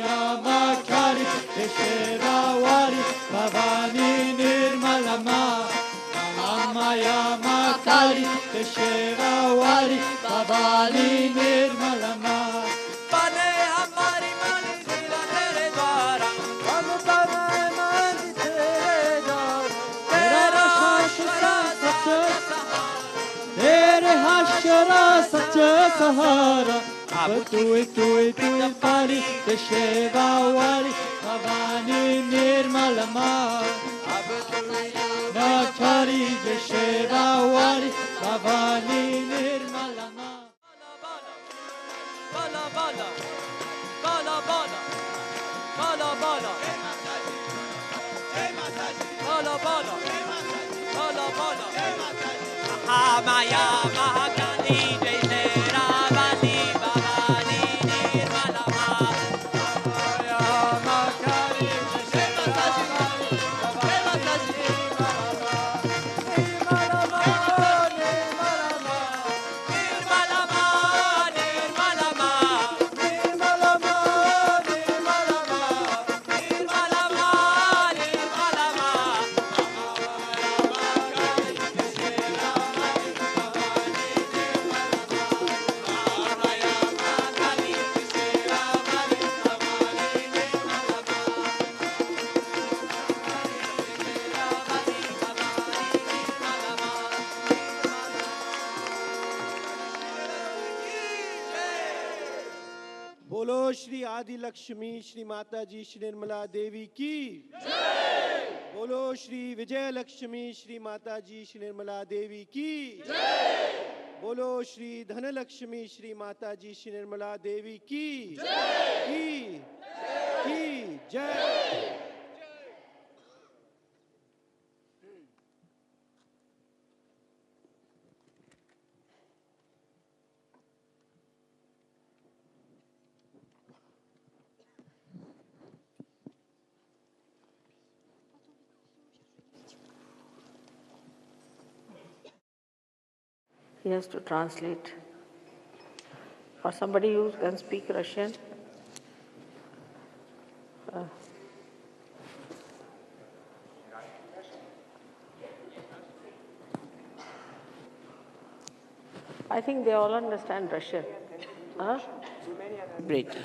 Makari Deshevawari Bhavani Nirmalama Maya Makari Deshevawari Bhavani Nirmalama Pane hamari mani sila tere dwara Vanu pane mani tere dwara Tera hashra Tere hashra sacha sahara Ab tu pari Deshevawari Bhavani Nirmalama Ab tu Makari Deshevawari Bhavani Nirmalama Bala bala Bala bala Bala bala Bala bala Bala bala Maya Mahakali Desheravali Bhavani Nirmalama Maya Mahakali Desheravali Bhavani Nirmalama बोलो श्री आदि लक्ष्मी श्री माता जी श्री निर्मला देवी की बोलो श्री विजय लक्ष्मी श्री माता जी श्री निर्मला देवी की बोलो श्री धन लक्ष्मी श्री माता जी श्री निर्मला देवी की जय। He has to translate. Or somebody who can speak Russian. I think they all understand Russian. Huh? Celebrating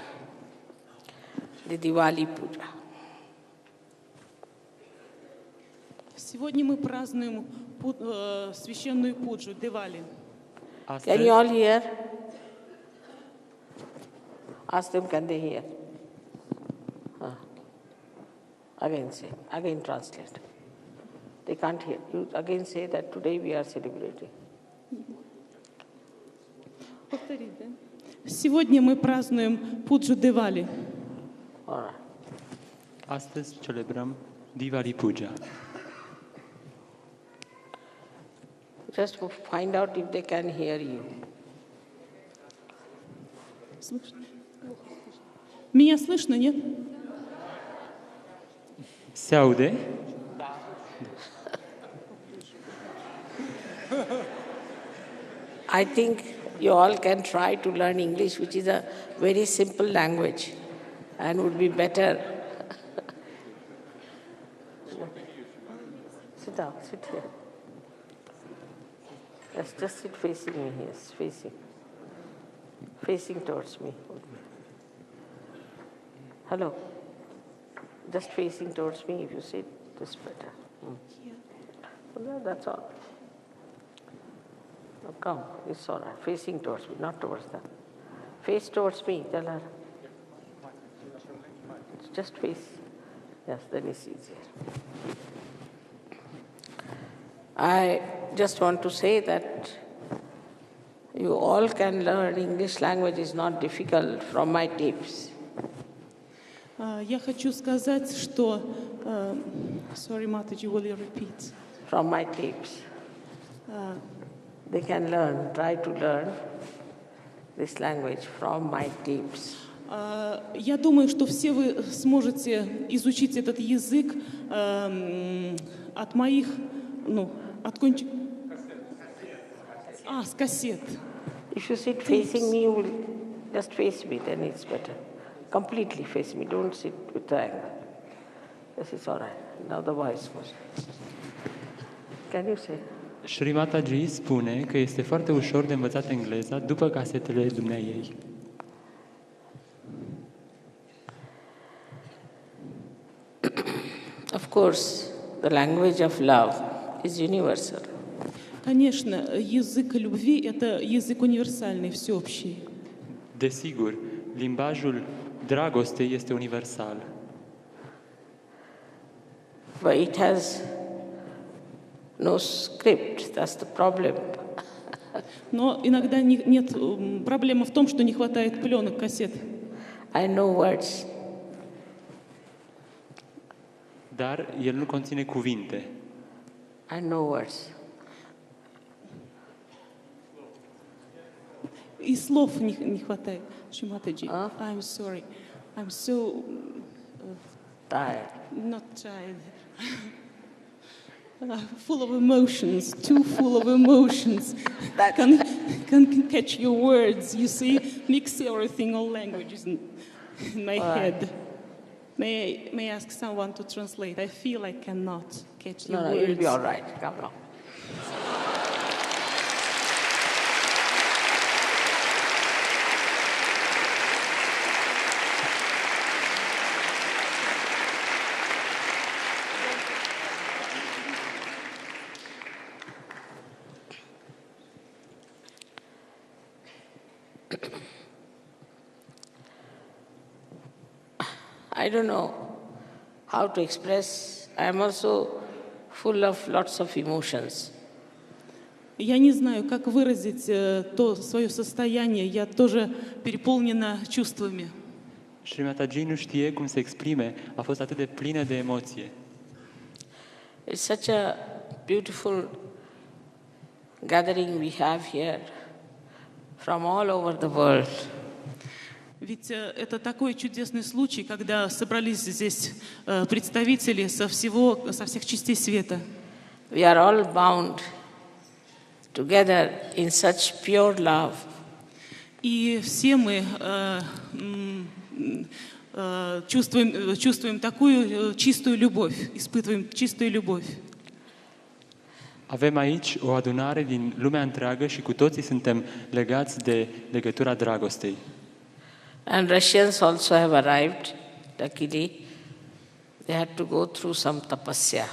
the Diwali Puja. Сегодня мы празднуем священную пуджу, Девали. Can you all hear? Ask them, can they hear? Again say, again translate. They can't hear. You again say that today we are celebrating. Повтори, да? Сегодня мы празднуем пуджу Девали. All right. Astăzi celebrăm Diwali Puja. Just find out if they can hear you. Меня слышно, нет? Se aude? I think you all can try to learn English, which is a very simple language and would be better. Sit down, sit here. Yes, just sit facing me, yes, facing towards me. Hello. Just facing towards me, if you sit, this better. Well, that's all. Now come, it's all right. Facing towards me, not towards them. Face towards me, tell her. Just face. Yes, then it's easier. I just want to say that you all can learn English language is not difficult from my tapes. Я хочу сказать, что... Sorry, Mataji, will you repeat? From my tapes. They can learn, try to learn this language from my tapes. Я думаю, что все вы сможете изучить этот язык от моих, от кончик... с кассет. If you sit facing me, you will just face me, then it's better. Completely face me. Don't sit with the angle. This is all right. Now the voice goes. Can you say? Shri Mataji spune că este foarte ușor de învățat engleza după casetele dumneaei. Of course, the language of love is universal. Конечно, язык любви – это язык универсальный, всеобщий. Desigur, limbajul dragostei este universal, But it has no script. That's the problem. Но иногда нет, проблема в том, что не хватает пленок, кассет. I know words. dar el nu conține cuvinte. I know words. И слов не хватает. Шриматаджи, I'm sorry. I'm so Tired. not tired. Full of emotions, too full of emotions. Can catch your words, you see? Mix everything, all languages in my head. May I ask someone to translate? I feel I cannot catch your No, words. you'll be all right. Come along. I don't know how to express. I am also full of lots of emotions. Я не знаю, как выразить то свое состояние. Я тоже переполнена чувствами. Și Mataji nu știe cum să exprime, a fost atât de plină de emoție. It's such a beautiful gathering we have here from all over the world. Ведь это такой чудесный случай, когда собрались здесь представители со всех частей света. We are all bound together in such pure love. И все мы чувствуем такую чистую любовь, испытываем чистую любовь. Avem aici o adunare din lumea întreagă și cu toții suntem legați de legătura dragostei. And Russians also have arrived, luckily. They had to go through some tapasya.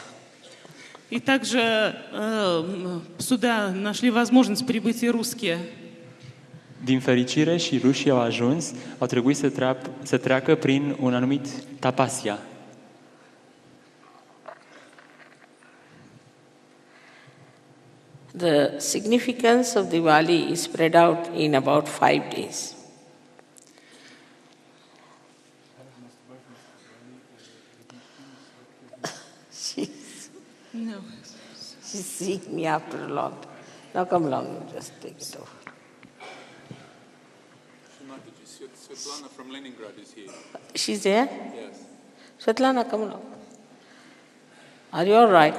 И также сюда нашли возможность прибыть и русские. Din fericire și rușii au ajuns, au trebuit să treacă prin un anumit tapasya. The significance of Diwali is spread out in about 5 days. No. She's seeing me after a long time. Now come along, you just take it over. Svetlana from Leningrad is here. She's there? Yes. Svetlana, come along. Are you all right?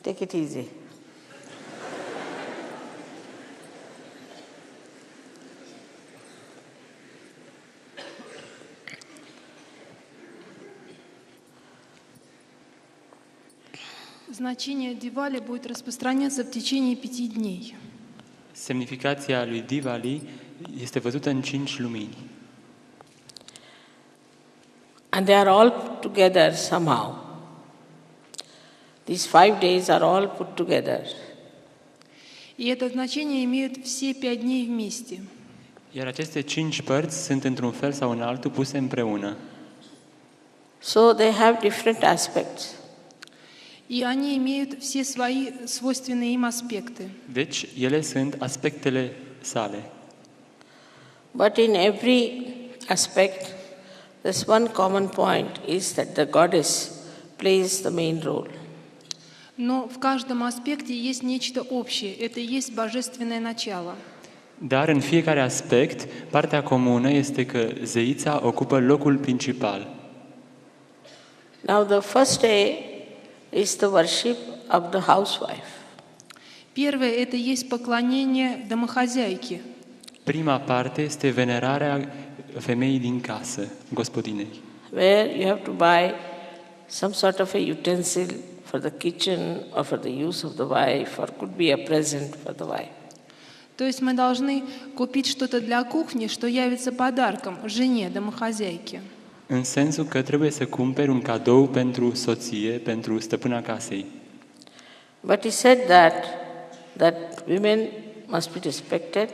Take it easy. Значение Дивали будет распространяться в течение 5 дней. Semnificația lui Diwali este văzută în 5 lumini. And they are all together somehow. These 5 days are all put together. И это значение имеют все 5 дней вместе. Iar aceste 5 părți sunt într-un fel sau în altul puse împreună. So they have different aspects. И они имеют все свои свойственные им аспекты. Deci, ele sunt aspectele sale. But in every aspect, there's one common point, is that the goddess plays the main role. Но в каждом аспекте есть нечто общее. Это и есть божественное начало. Dar în fiecare aspect, partea comună este că zeița ocupă locul principal. Now the first day is the worship of the housewife. Первое – это есть поклонение домохозяйке. Prima parte este venerarea femeii din casă, gospodinei, Where you have to buy some sort of a utensil for the kitchen or for the use of the wife, or could be a present for the wife. То есть мы должны купить что-то для кухни, что явится подарком жене, домохозяйке. în sensul că trebuie să cumperi un cadou pentru soție, pentru stăpâna casei. But he said that women must be respected,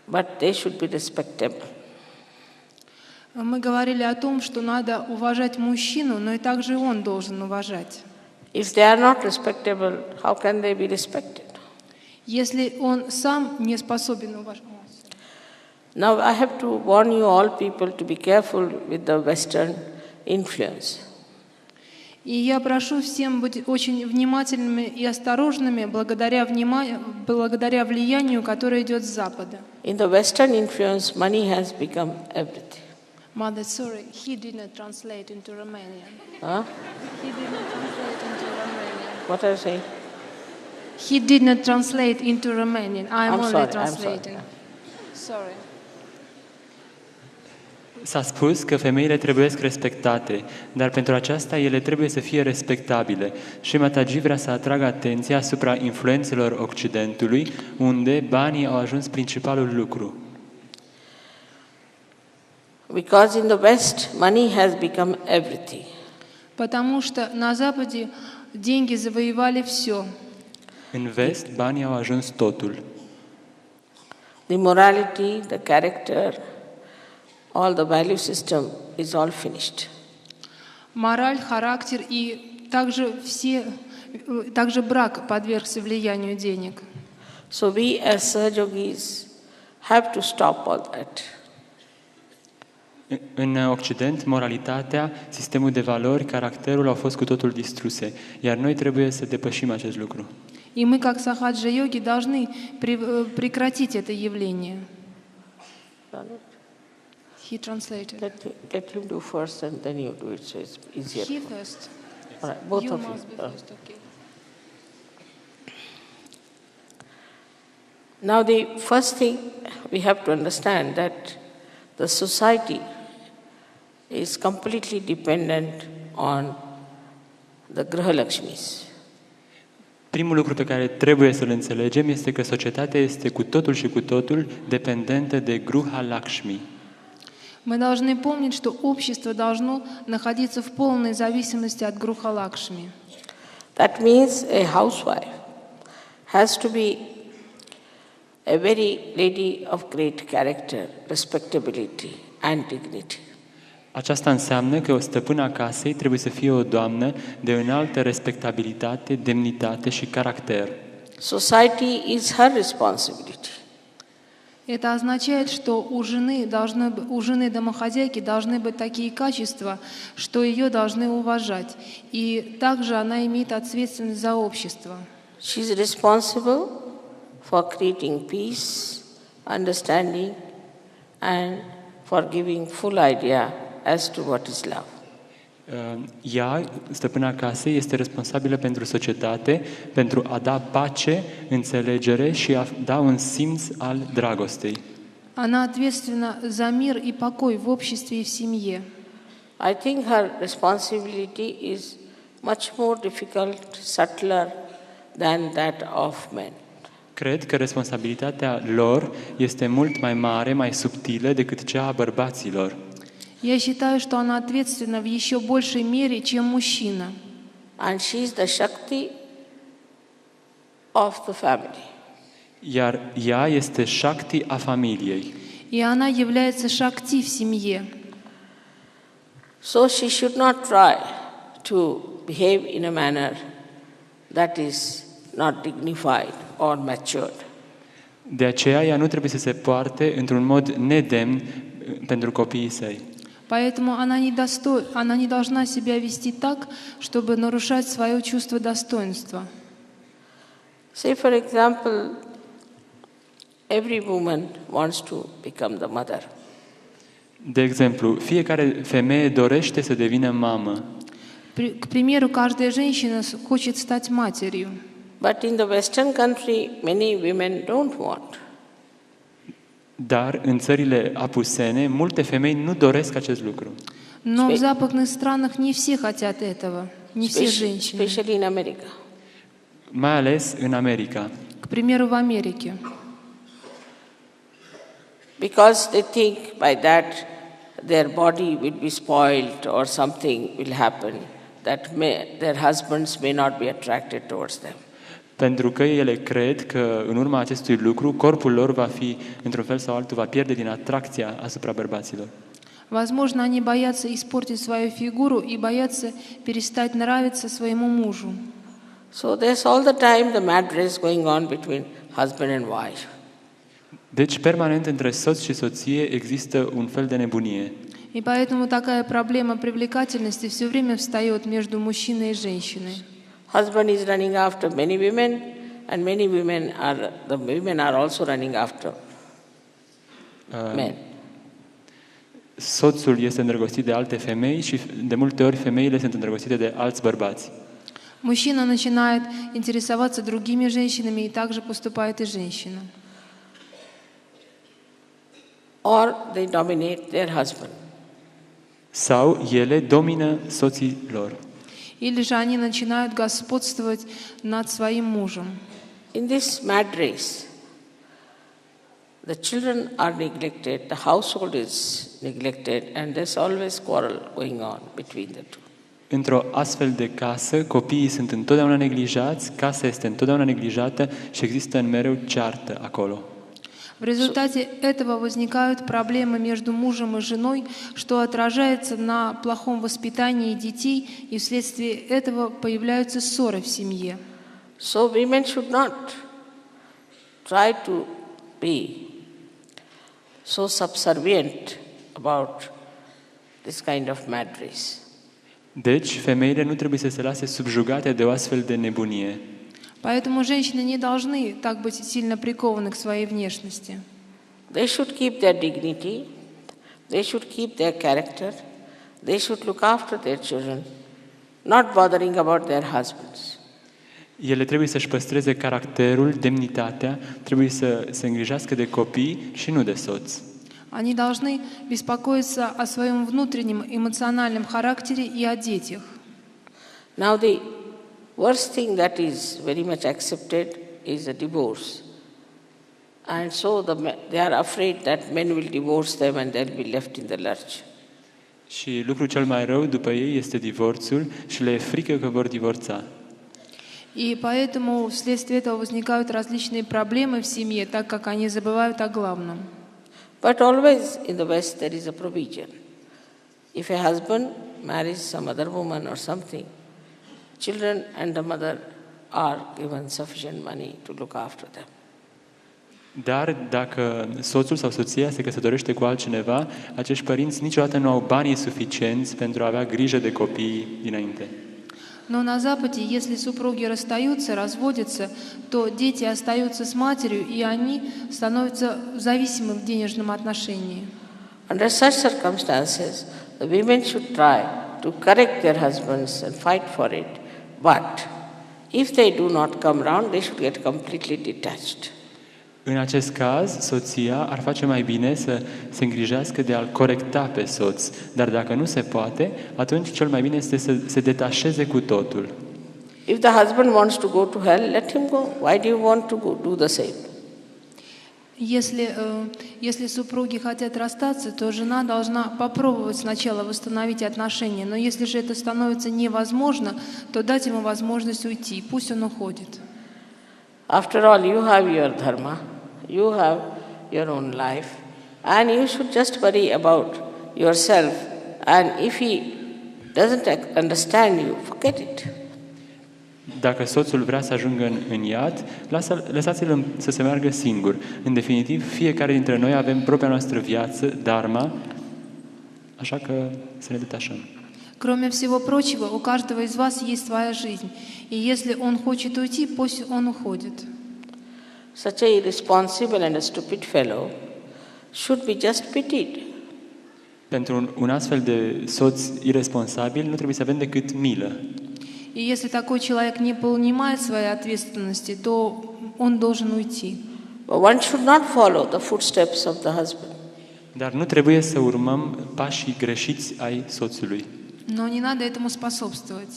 but they should be respectable. Мы говорили о том, что надо уважать мужчину, но и также он должен уважать. If they are not respectable, how can they be respected? Если он сам не способен уважать. Now I have to warn you all people to be careful with the Western influence. И я прошу всем быть очень внимательными и осторожными благодаря влиянию, которое идет с Запада. In the Western influence, money has become everything. Mother, sorry, he did not translate into Romanian. Huh? He did not translate into Romanian. What are you saying? He did not translate into Romanian. I'm only sorry, I'm translating. Sorry. S-a spus că femeile trebuie respectate, dar pentru aceasta ele trebuie să fie respectabile. Și Mataji vrea să atragă atenția asupra influențelor Occidentului, unde banii au ajuns principalul lucru. Because in the West, money has become everything. Потому что на Западе деньги завоевали все. În vest, banii au ajuns totul. The morality, the character, all the value system is all finished. Мораль, характер и также брак подвергся влиянию денег. So we as Sahajogis have to stop all that. În Occident, moralitatea, sistemul de valori, caracterul au fost cu totul distruse, iar noi trebuie să depășim acest lucru. И мы, как сахаджа-йоги, должны прекратить это явление. He translated. Let him do first and then you do it, so it's easier. He first. All right, both You of must be you. first, okay. Now the first thing we have to understand that the society is completely dependent on the Graha Lakshmis. Primul lucru pe care trebuie să-l înțelegem este că societatea este cu totul și cu totul dependentă de Gruha Lakshmi. Мы должны помнить, что общество должно находиться в полной зависимости от Груха Лакшми. That means a housewife has to be a very lady of great character, respectability and dignity. Aceasta înseamnă că o stăpână a casei trebuie să fie o doamnă de înaltă respectabilitate, demnitate și caracter. Society is her responsibility. Это означает, что у жены домохозяйки должны быть такие качества, что ее должны уважать. И также она имеет ответственность за общество. She is responsible for creating peace, understanding, and for giving full idea as to what is love. Ea, stăpâna casei, este responsabilă pentru societate, pentru a da pace, înțelegere și a da un simț al dragostei. Она ответственна за мир и покой в обществе и в семье. I think her responsibility is much more difficult, subtler than that of men. Cred că responsabilitatea lor este mult mai mare, mai subtilă decât cea a bărbaților. Я считаю, что она ответственна в еще большей мере, чем мужчина. And she is the Shakti of the family. Iar ea este Shakti a familiei. И она является шакти в семье. So she should not try to behave in a manner that is not dignified or matured. De aceea ea nu trebuie să se poarte într-un mod nedemn pentru copiii săi. Поэтому она не должна себя вести так, чтобы нарушать свое чувство достоинства. See, for example, every woman wants to become the mother. De exemplu, fiecare femeie dorește să devină mamă. К примеру, каждая женщина хочет стать матерью. But in the Western country, many women don't want. Dar în țările apusene, multe femei nu doresc acest lucru. Но в западных странах не все хотят этого, не все женщины. Especially in America. Mai ales în America. К примеру, в Америке. Because they think by that their body will be spoiled or something will happen that their husbands may not be attracted towards them. Pentru că ele cred că în urma acestui lucru corpul lor va fi, într-un fel sau altul, va pierde din atracția asupra bărbaților. Возможно, они боятся испортить свою фигуру и боятся перестать нравиться своему мужу. So there's all the time the mad race going on between husband and wife. Deci, permanent între soț și soție există un fel de nebunie. И поэтому такая проблема привлекательности все время встает между мужчиной и женщиной. Husband is running after many women, and many women are also running after men. Soțul este îndrăgostit de alte femei și de multe ori femeile sunt îndrăgostite de alți bărbați. Мужчина начинает интересоваться другими женщинами, и также поступает и женщина. Or they dominate their husband. Sau ele domină soții lor. Или же они начинают господствовать над своим мужем. In this mad race, the children are neglected, the household is neglected, and there's always quarrel going on between the two. Într-o astfel de casă, copiii sunt întotdeauna neglijați, casa este întotdeauna neglijată și există în mereu ceartă acolo. В результате этого возникают проблемы между мужем и женой, что отражается на плохом воспитании детей, и вследствие этого появляются ссоры в семье. So women should not try to be so subservient about this kind of mad race. Deci, femeile nu trebuie să se lase subjugate de o astfel de nebunie. Поэтому женщины не должны так быть сильно прикованы к своей внешности. They should keep their dignity, they should keep their character, they should look after their children, not bothering about their husbands. Ele trebuie să-și păstreze caracterul, demnitatea, trebuie să se îngrijească de copii și nu de soți. Они должны беспокоиться о своем внутреннем эмоциональном характере и о детях. Now the worst thing that is very much accepted is a divorce. And so they are afraid that men will divorce them and they'll be left in the lurch. Și lucrul cel mai rău după ei este divorțul și le e frică că vor divorța. И поэтому вследствие этого возникают различные проблемы в семье, так как они забывают о главном. But always in the West there is a provision. If a husband marries some other woman or something, children and the mother are given sufficient money to look after them. Dar dacă soțul sau soția se căsătorește cu altcineva, acești părinți niciodată nu au banii suficienți pentru a avea grijă de copii dinainte. Но на Западе, если супруги расстаются, разводятся, то дети остаются с матерью, и они становятся зависимы в денежном отношении. Under such circumstances, the women should try to correct their husbands and fight for it. But if they do not come round, they should get completely detached. În acest caz, soția ar face mai bine să se îngrijească de a-l corecta pe soț, dar dacă nu se poate, atunci cel mai bine este să se detașeze cu totul. If the husband wants to go to hell, let him go. Why do you want to do the same? Если супруги хотят расстаться, то жена должна попробовать сначала восстановить отношения. Но если же это становится невозможно, то дать ему возможность уйти. Пусть он уходит. After all, you have your dharma, you have your own life, and you should just worry about yourself. And if he doesn't understand you, forget it. Dacă soțul vrea să ajungă în iad, lăsați-l să se meargă singur. În definitiv, fiecare dintre noi avem propria noastră viață, dharma, așa că să ne detașăm. Кроме всего прочего, у каждого из вас есть своя жизнь. И если он хочет уйти, пусть он уходит. Such a irresponsible and a stupid fellow should be just pitied. Pentru un astfel de soț irresponsabil nu trebuie să avem decât milă. И если такой человек не понимает своей ответственности, то он должен уйти. But one should not follow the footsteps of the husband. Dar nu trebuie să urmăm pașii greșiți ai soțului. Но не надо этому способствовать.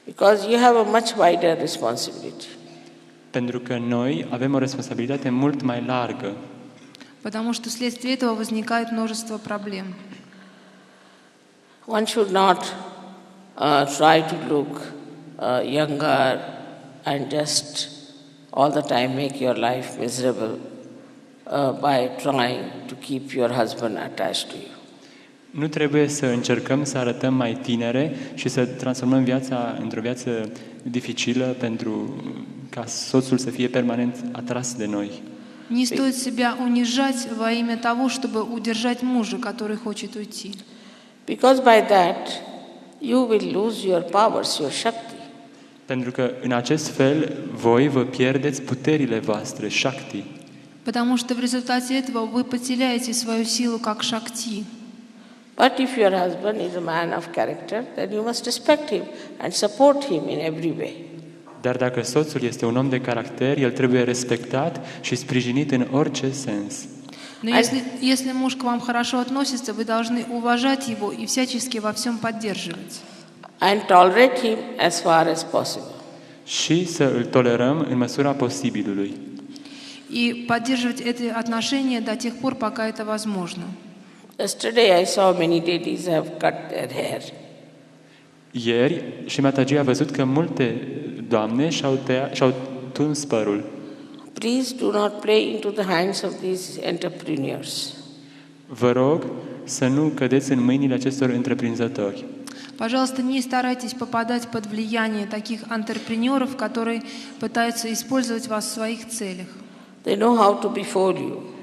Because you have a much wider responsibility. Pentru că noi avem o responsabilitate mult mai largă. Потому что вследствие этого возникает множество проблем. One should not try to look younger and just all the time make your life miserable by trying to keep your husband attached to you. Nu trebuie să încercăm să arătăm mai tinere și să transformăm viața într-o viață dificilă pentru ca soțul să fie permanent atras de noi. Не стоит себя унижать во имя того, чтобы удержать мужа, который хочет уйти. Because by that you will lose your powers, your shakti. Pentru că în acest fel voi vă pierdeți puterile voastre, shakti. Потому что в результате этого вы потеряете свою силу как шакти. But if your husband is a man of character, then you must respect him and support him in every way. Dar dacă soțul este un om de caracter, el trebuie respectat și sprijinit în orice sens. Но если муж к вам хорошо относится, вы должны уважать его и всячески во всем поддерживать. And tolerate him as far as possible. Și să îl tolerăm în măsura posibilului. И поддерживать эти отношения до тех пор, пока это возможно. Yesterday I saw many ladies have cut their hair. Ieri, și Mataji a văzut că multe doamne și-au tuns părul. Please do not play into the hands of these entrepreneurs. Vă rog să nu cădeți în mâinile acestor întreprinzători. Пожалуйста, не старайтесь попадать под влияние таких антрепренеров, которые пытаются использовать вас в своих целях. They know how to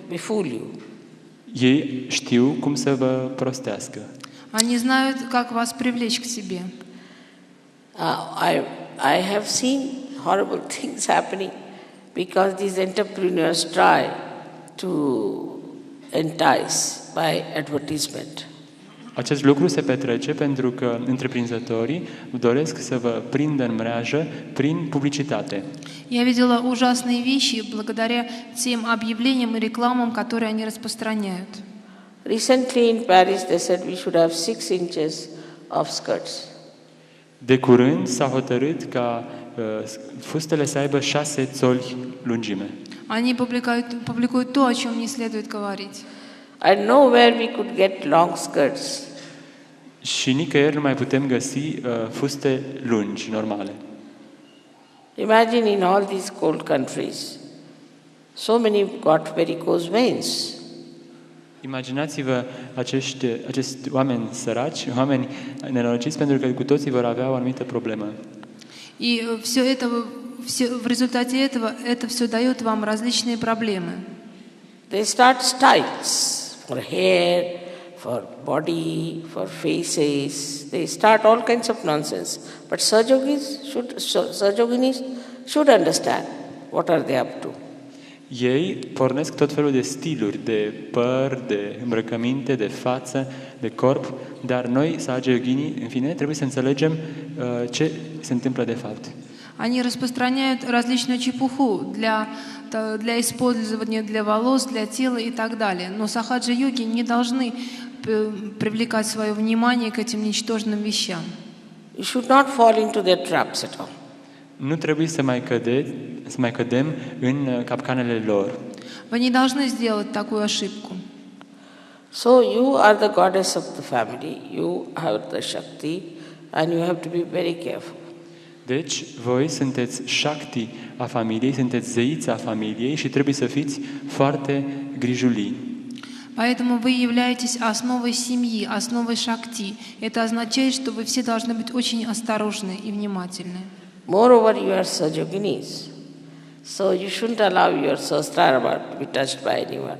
befool you. Ei știu cum să vă prostească. Они знают, как вас привлечь к себе. I have seen horrible things happening because these entrepreneurs try to entice by advertisement. Acest lucru se petrece pentru că întreprinzătorii doresc să vă prindă în mreajă prin publicitate. Я видела ужасные вещи благодаря тем объявлениям и рекламам, которые они распространяют. Recently in Paris they said we should have 6 inches of skirts. De curând s-a hotărât ca fustele să aibă 6 țoli lungime. Они публикуют то, о чем не следует говорить. And nowhere we could get long skirts. Și nicăieri nu mai putem găsi fuste lungi, normale. Imagine in all these cold countries, so many got varicose veins. Imaginați-vă acești oameni săraci, oameni nenorociți, pentru că cu toții vor avea o anumită problemă. И в результате этого это все дает вам различные проблемы. They start styles for hair, for body, for faces. They start all kinds of nonsense. But Sahajoginis should understand what are they up to. Ei pornesc tot felul de stiluri, de păr, de îmbrăcăminte, de față, de corp, dar noi, Sahaja Yogini, în fine, trebuie să înțelegem ce se întâmplă de fapt. Они распространяют различную чепуху для использования для волос, для тела и так далее. Но сахаджа-йоги не должны привлекать свое внимание к этим ничтожным вещам. You should not fall into their traps at all. Nu trebuie să mai cădem în capcanele lor. Вы не должны сделать такую ошибку. So you are the goddess of the family. You have the Shakti and you have to be very careful. Deci, voi sunteți Shakti a familiei, sunteți zeița familiei și trebuie să fiți foarte grijulii. Поэтому вы являетесь основой семьи, основой шакти. Это означает, что вы все должны быть очень осторожны и внимательны. Moreover, you are Sahajoginis. So you shouldn't allow your Sahasrara to be touched by anyone.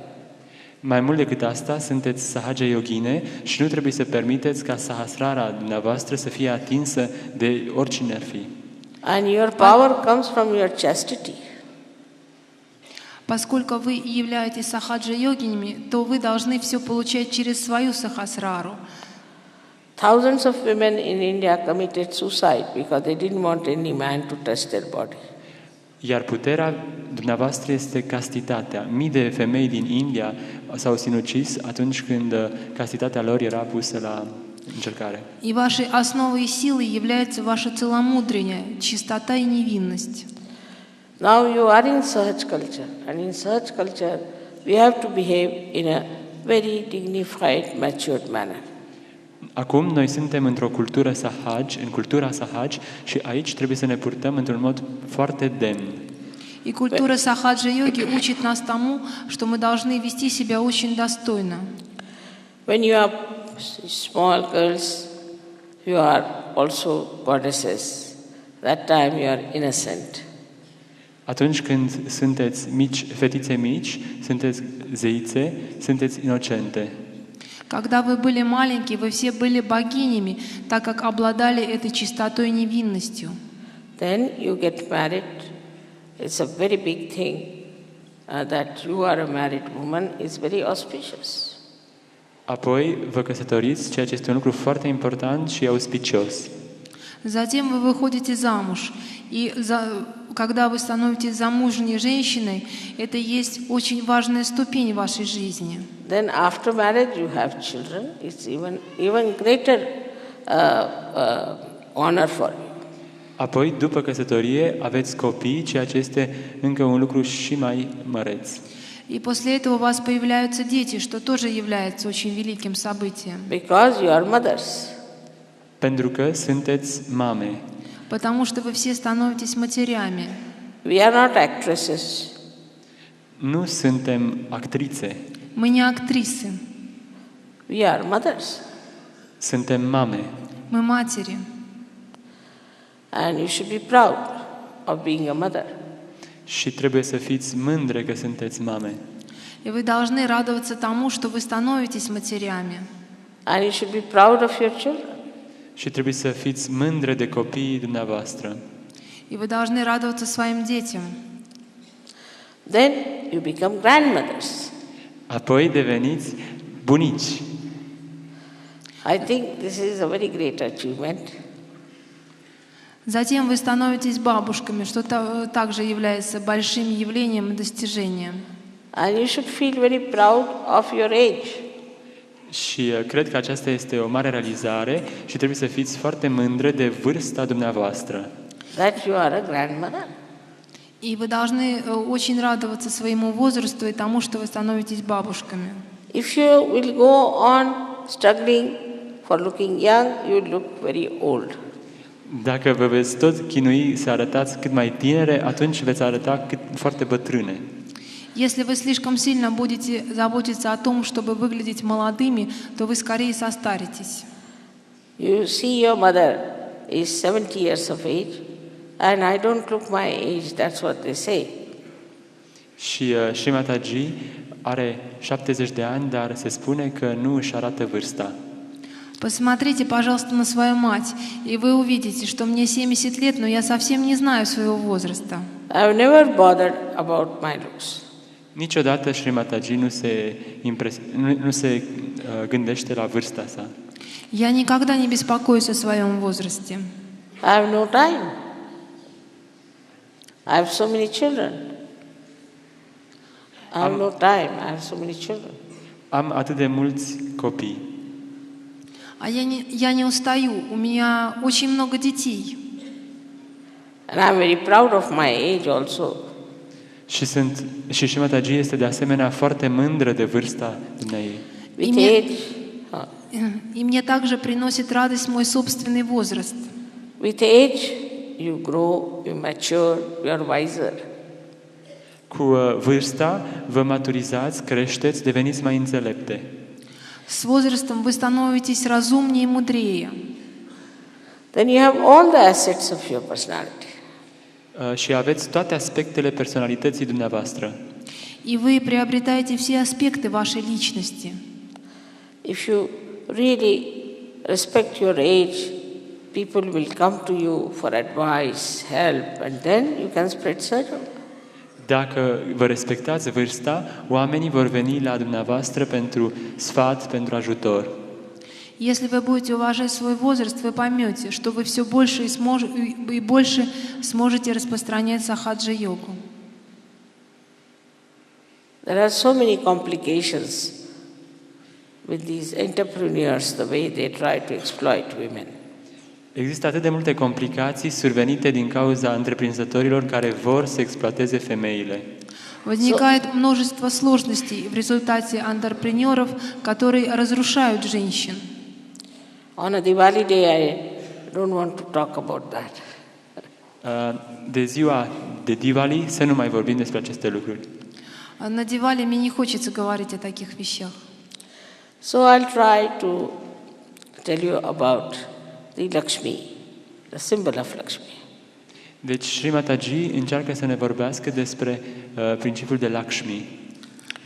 Mai mult decât asta, sunteți sahaja yogine și nu trebuie să permiteți ca sahasrara dumneavoastră să fie atinsă de oricine ar fi. And your power comes from your chastity. Поскольку вы являетесь сахаджа-йогинями, то вы должны все получать через свою сахасрару. Thousands of women in India committed suicide because they didn't want any man to touch their body. Iar puterea dumneavoastră este castitatea. Mii de femei din India s-au sinucis atunci când castitatea lor era pusă la încercare. И вашей основой и силой является ваше целомудрие, чистота и невинность. Now you are in Sahaj culture, and in Sahaj culture we have to behave in a very dignified, matured manner. Acum noi suntem într-o cultură sahaj, în cultura sahaj, și aici trebuie să ne purtăm într-un mod foarte demn. И культура сахаджа-йоги учит нас тому, что мы должны вести себя очень достойно. When you are small girls, you are also goddesses. That time you are innocent. Atunci când sunteți mici, fetițe mici, sunteți zeițe, sunteți inocente. Когда вы были маленькие, вы все были богинями, так как обладали этой чистотой и невинностью. Then you get married. It's a very big thing that you are a married woman. It's very auspicious. Apoi vă căsătoriți, ceea ce este un lucru foarte important și auspicios. Затем вы выходите замуж. И когда вы становитесь замужней женщиной, это есть очень важная ступень в вашей жизни. Then after marriage you have children. It's even greater honor for you. Apoi, după căsătorie, aveți copii, ceea ce este încă un lucru și mai măreț. И после этого у вас появляются дети, что тоже является очень великим событием. Because you are mothers. Pentru că sunteți mame. Потому что вы все становитесь матерями. We are not actresses. Nu suntem actrițe. Мы не актрисы. We are mothers. Suntem mame. Мы матери. And you should be proud of being a mother. Și trebuie să fiți mândre că sunteți mame. И вы должны радоваться тому, что вы становитесь матерями. And you should be proud of your children. Și trebuie să fiți mândre de copiii dumneavoastră. И вы должны радоваться своим детям. Then you become grandmothers. Apoi deveniți bunici. I think this is a very great achievement. Затем вы становитесь бабушками, что также является большим явлением и достижением. And you should feel very proud of your age. Și cred că aceasta este o mare realizare și trebuie să fiți foarte mândre de vârsta dumneavoastră. That you are a grandmother. И вы должны очень радоваться своему возрасту и тому, что вы становитесь бабушками. If you will go on struggling for looking young, you will look very old. Dacă vă veți tot chinui să arătați cât mai tinere, atunci veți arăta foarte bătrâne. Если вы слишком сильно будете заботиться о том, чтобы выглядеть молодыми, то вы скорее состаритесь. You see your mother is 70 years of age, and I don't look my age, that's what they say. Și Srimataji are 70 de ani, dar se spune că nu își arată vârsta. Посмотрите, пожалуйста, на свою мать, и вы увидите, что мне 70 лет, но я совсем не знаю своего возраста. I've never bothered about my looks. Niciodată Srimataji nu se gândește la vârsta sa. Я никогда не беспокоюсь о своем возрасте. I have no time. I have so many children. I have no time. I have so many children. Am atât de mulți copii. А я не устаю, у меня очень много детей. And I'm very proud of my age also. Și Srimataji este de asemenea foarte mândră de vârsta dumneavoastră. With age, И мне также приносит радость мой собственный возраст. with age, you grow, you mature, you are wiser. Cu vârsta vă maturizați, creșteți, deveniți mai înțelepte. С возрастом вы становитесь разумнее и мудрее. Then you have all the assets of your personality. Și aveți toate aspectele personalității dumneavoastră. и вы приобретаете все аспекты вашей личности. If you really respect your age, people will come to you for advice, help, and then you can spread sadhana. Dacă vă respectați vârsta, oamenii vor veni la dumneavoastră pentru sfat, pentru ajutor. Если вы будете уважать свой возраст, вы поймете, что вы все больше и больше сможете распространять сахаджа-йогу. There are so many complications with these entrepreneurs, the way they try to exploit women. Există atât de multe complicații survenite din cauza întreprinzătorilor care vor să exploateze femeile. Возникает множество сложностей в результате антрепренеров, которые разрушают женщин. On a Diwali day, I don't want to talk about that. De ziua de Diwali să nu mai vorbim despre aceste lucruri. На Дивале мне не хочется говорить о таких вещах. So I'll try to tell you about the Lakshmi, the symbol of Lakshmi. Deci Sri Mataji încearcă să ne vorbească despre principiul de Lakshmi.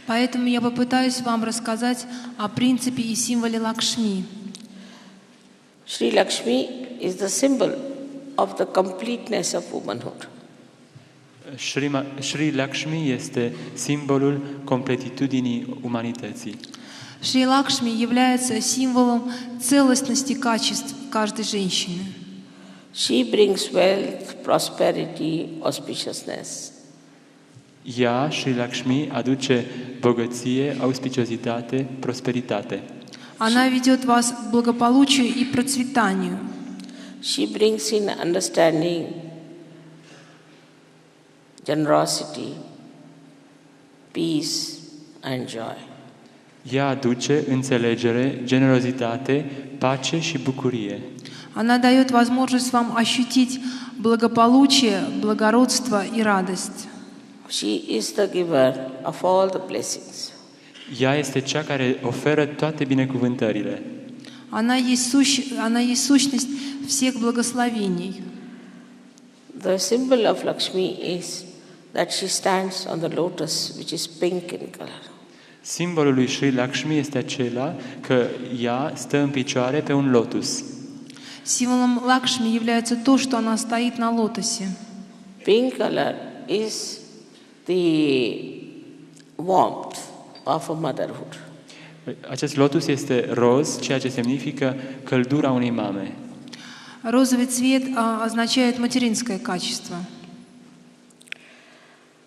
Поэтому я попытаюсь вам рассказать о принципе и символе Лакшми. Sri Lakshmi is the symbol of the completeness of womanhood. Sri Lakshmi este simbolul completitudinii umanității. Шри Лакшми является символом целостности качеств каждой женщины. She brings wealth, prosperity, auspiciousness. Ea, Sri Lakshmi, aduce bogăție, auspiciozitate, prosperitate. Она ведет вас к благополучию и процветанию. She brings in understanding, generosity, peace and joy. Ea aduce înțelegere, generozitate, pace și bucurie. Она дает возможность вам ощутить благополучие, благородство и радость. She is the giver of all the blessings. Ea este cea care oferă toate binecuvântările. Она есть сущность всех благословений. The symbol of Lakshmi is that she stands on the lotus, which is pink in color. Simbolul lui Sri Lakshmi este acela că ea stă în picioare pe un lotus. Символом Лакшми является то, что она стоит на лотосе. Pink color is the warmth of a motherhood. Acest lotus este roz, ceea ce semnifică căldura unei mame. Розовый цвет означает материнское качество.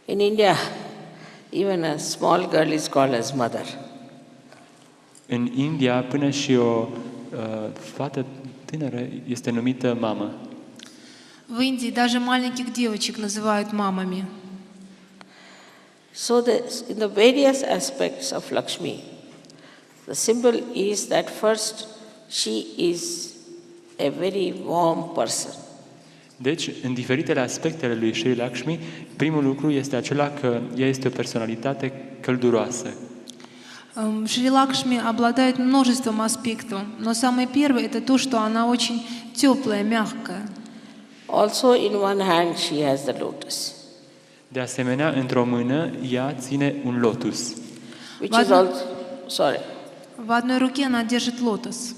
In India, even a small girl is called as mother. În India, până și o fată tânără este numită mamă. В Индии даже маленьких девочек называют мамами. So in the various aspects of Lakshmi, the symbol is that first she is a very warm person. Deci, în diferitele aspecte ale lui Sri Lakshmi, primul lucru este acela că ea este o personalitate călduroasă. Шри Лакшми обладает множеством аспектов, но самое первое это то, что она очень теплая, мягкая. Also in one hand she has the lotus. De asemenea, într-o mână, ea ține un lotus. Which is also, sorry. В одной руке она держит лотос,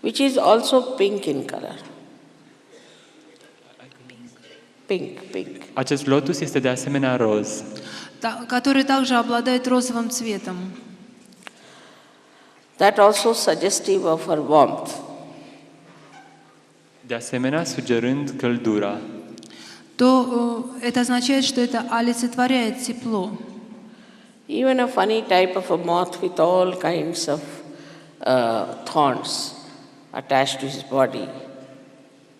Which is also pink in color. Pink. Acest lotus este de asemenea roz. который также обладает розовым цветом. That also suggestive of her warmth. De asemenea, sugerând căldura. То это означает, что это олицетворяет тепло. Even a funny type of a moth with all kinds of thorns attached to his body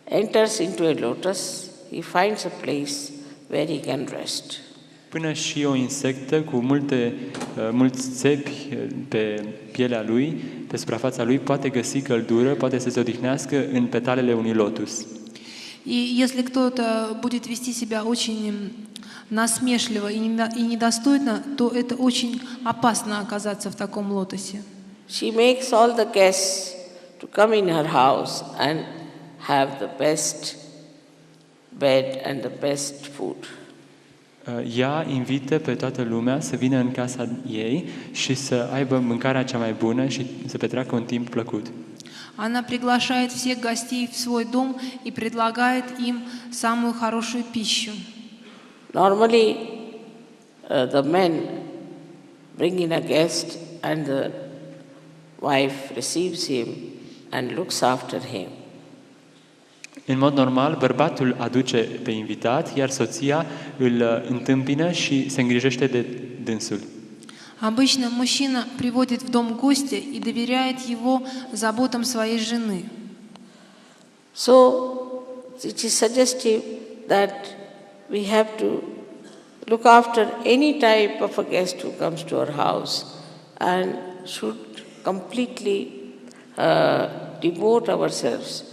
enters into a lotus, he finds a place where he can rest. Până și o insectă cu mulți țepi pe pielea lui, pe suprafața lui, poate găsi căldură, poate să se odihnească în petalele unui lotus. И если кто-то будет вести себя очень насмешливо и недостойно, то это очень опасно оказаться в таком лотосе. She makes all the guests to come in her house and have the best bed and the best food. Ea invită pe toată lumea să vină în casa ei și să aibă mâncarea cea mai bună și să petreacă un timp plăcut. Она приглашает всех гостей в свой дом и предлагает им самую хорошую пищу. Normally, the men bring in a guest and the wife receives him and looks after him. În mod normal, bărbatul aduce pe invitat, iar soția îl întâmpină și se îngrijește de dânsul. Обычно мужчина приводит в дом гостя и доверяет его заботам своей жены. So, it is suggestive that we have to look after any type of a guest who comes to our house and should completely devote ourselves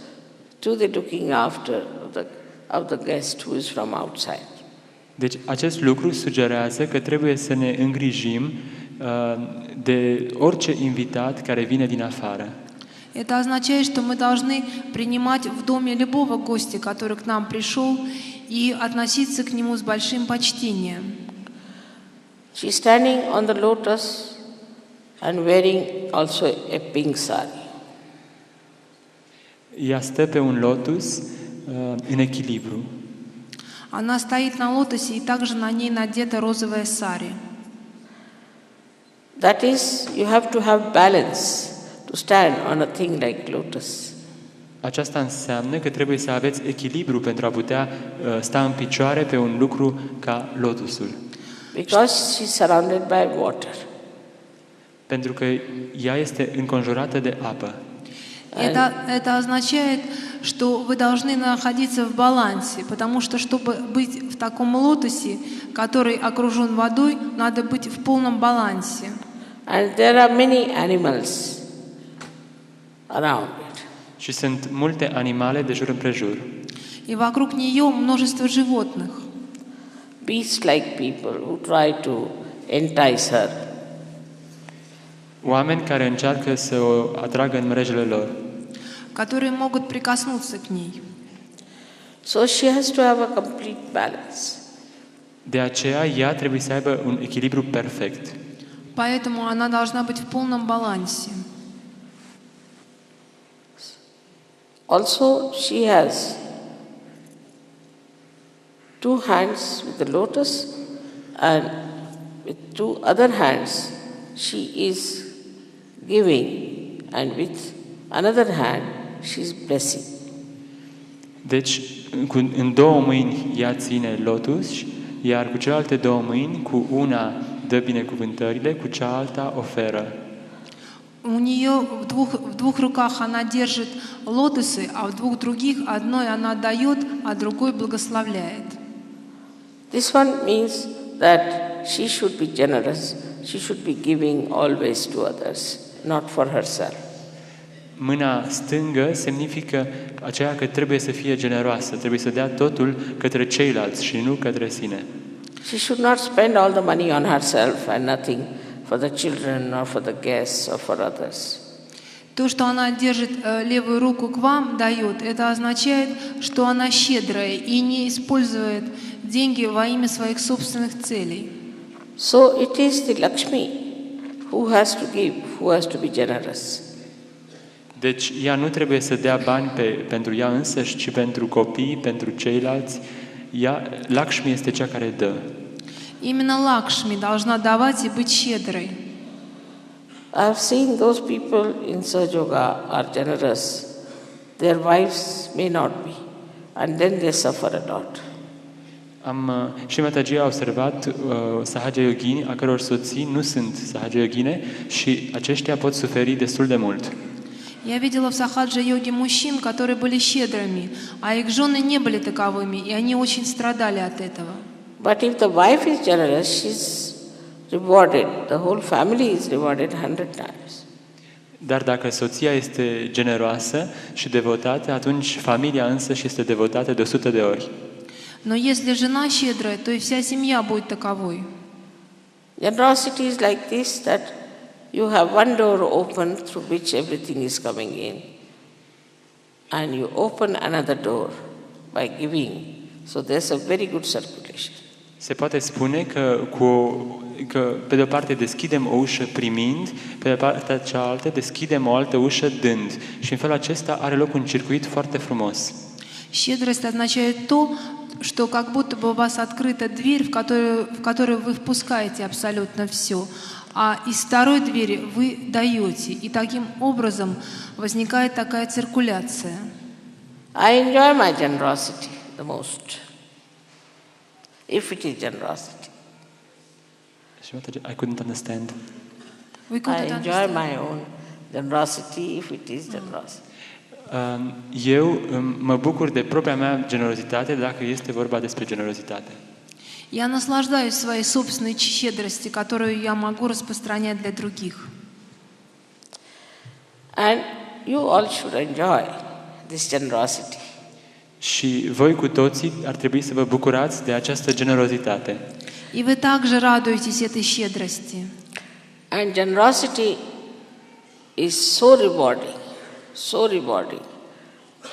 to the looking after of the guest who is from outside. Deci acest lucru sugerează că trebuie să ne îngrijim de orice invitat care vine din afară. Это означает, что мы должны принимать в доме любого гостя, который к нам пришел, и относиться к нему с большим почтением. She is standing on the lotus and wearing also a pink sari. Ea stă pe un lotus în echilibru. Она стоит на лотосе, и также на ней надета розовая сари. That is, you have to have balance to stand on a thing like lotus. Aceasta înseamnă că trebuie să aveți echilibru pentru a putea sta în picioare pe un lucru ca lotusul. Because she is surrounded by water. Pentru că ea este înconjurată de apă. Это означает, что вы должны находиться в балансе, потому что, чтобы быть в таком лотосе, который окружен водой, надо быть в полном балансе. And there are many animals around it. Și sunt multe animale de jur împrejur. И вокруг нее множество животных. Beasts like people who try to entice her. Oameni care încearcă să o atragă în mrejele lor. Которые могут прикоснуться к ней. So she has to have a complete balance. De aceea ea trebuie să aibă un echilibru perfect. Поэтому она должна быть в полном балансе. Also, she has two hands with the lotus, and with two other hands she is giving, and with another hand she is blessing. Deci, în două mâini ea ține lotus, iar cu celelalte două mâini, cu una dă binecuvântările, cu cealaltă oferă. У нее в двух руках она держит лотосы, а в двух других одной она дает, а другой благословляет. This one means that she should be generous, she should be giving always to others, not for herself. Mâna stângă semnifică aceea că trebuie să fie generoasă, trebuie să dea totul către ceilalți și nu către sine. She should not spend all the money on herself and nothing for the children or for the guests or for others. То, что она держит левую руку к вам, дает, это означает, что она щедрая и не использует деньги во имя своих собственных целей. So it is the Lakshmi who has to give, who has to be generous. Deci ea nu trebuie să dea bani pentru ea însăși, ci pentru copii, pentru ceilalți. Lakshmi este cea care dă. Именно Лакшми должна давать и быть щедрой. I've seen those people in Sahaja are generous. Their wives may not be, and then they suffer a lot. Și Mataji a observat Sahaja Yogini, a căror soții nu sunt Sahaja Yogine și aceștia pot suferi destul de mult. Я видела в сахаджа-йоге мужчин, которые были щедрыми, а их жены не были таковыми, и они очень страдали от этого. But if the wife is generous, she's rewarded. The whole family is rewarded 100 times. Dar dacă soția este generoasă și devotată, atunci familia însă și este devotată de 100 de ori. Но если жена щедрая, то и вся семья будет таковой. Generosity is like this, that you have one door open through which everything is coming in, and you open another door by giving. So there's a very good circulation. Se poate spune că pe de o parte deschidem o ușă primind, pe de partea cealaltă deschidem o altă ușă dând. Și în felul acesta are loc un circuit foarte frumos. Щедрость означает то, что как будто бы у вас открыта дверь, в которую вы впускаете абсолютно все, а из второй двери вы даете. И таким образом возникает такая циркуляция. I enjoy my generosity the most, if it is generosity. I couldn't understand. Вы couldn't I enjoy understand. my own generosity if it is generosity. Eu mă bucur de propria mea generozitate dacă este vorba despre generozitate. Я наслаждаюсь своей собственной щедрости, которую я могу распространять для других. And you all should enjoy this generosity. Și voi cu toții ar trebui să vă bucurați de această generozitate. И вы также радуетесь этой щедрости. And generosity is so rewarding,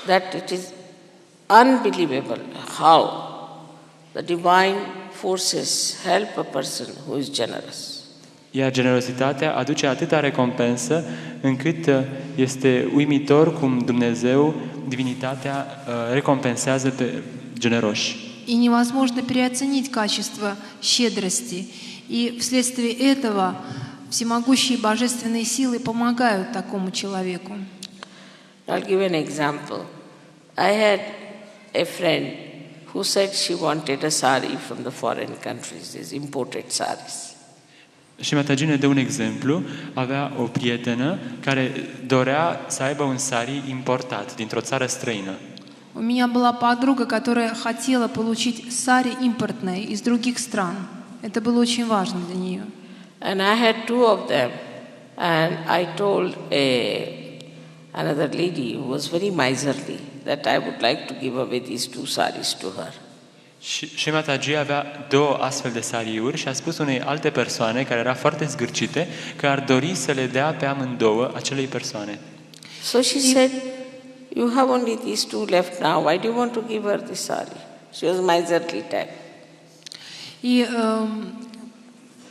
that it is unbelievable how the divine forces help a person who is generous. Iar generozitatea aduce atâta recompensă încât este uimitor cum Dumnezeu, divinitatea, recompensează pe generoși. И невозможно переоценить качество щедрости. И вследствие этого всемогущие божественные силы помогают такому человеку. I'll give an example. I had a friend who said she wanted a sari from the foreign countries, these imported saris. Și Mataji ne dă un exemplu. Avea o prietenă care dorea să aibă un sari importat dintr-o țară străină. У меня была подруга, которая хотела получить сари импортные из других стран. Это было очень важно для нее. And I had two of them, and I told another lady who was very miserly that I would like to give away these two saris to her. Și Mataji avea două astfel de sariuri și a spus unei alte persoane care era foarte zgârcite că ar dori să le dea pe amândouă acelei persoane. So she said, "You have only these two left now. Why do you want to give her this sari?" She was miserly type. И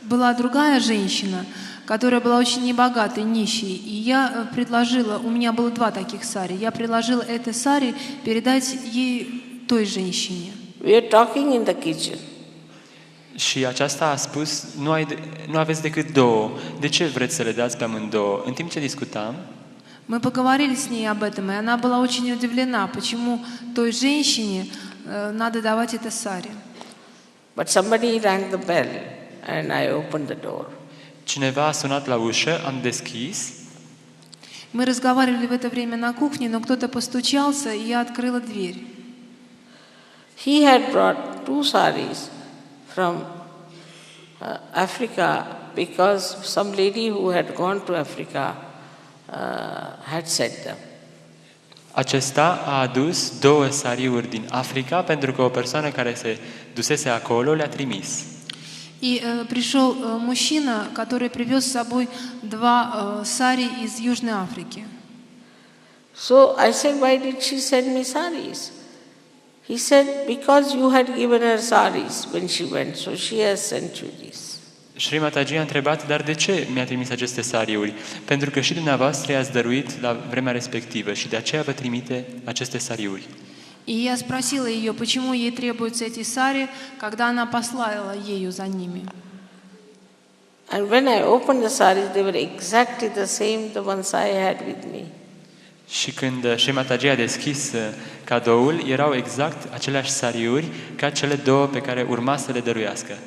была другая женщина, которая была очень небогатой, нищей. И я предложила, у меня было два таких сари, я предложила это сари передать ей той женщине. We are talking in the kitchen. Și aceasta a spus, nu aveți decât două. De ce vreți să le dați pe amândouă? În timp ce discutam, Мы поговорили с ней об этом, и она была очень удивлена, почему той женщине надо давать это сари. But somebody rang the bell and I opened the door. cineva a sunat la ușă, am deschis. Мы разговаривали в это время на кухне, но кто-то постучался, и я открыла дверь. He had brought two saris from Africa because some lady who had gone to Africa had sent them. Acesta a adus două sariuri din Africa pentru că o persoană care se dusese acolo le-a trimis. И пришел мужчина, который привез с собой два сари из Южной Африки. So I said, why did she send me saris? He said, because you had given her saris when she went, so she has sent you this. Shri Mataji a întrebat, dar de ce mi-a trimis aceste sariuri? Pentru că și dumneavoastră i-ați dăruit la vremea respectivă și de aceea vă trimite aceste sariuri. И я спросила ее, почему ей требуются эти сари, когда она послала ею за ними. And when I opened the saris, they were exactly the same, the ones I had with me. Și când Shri Mataji a deschis cadoul, erau exact aceleași sariuri ca cele două pe care urma să le dăruiască.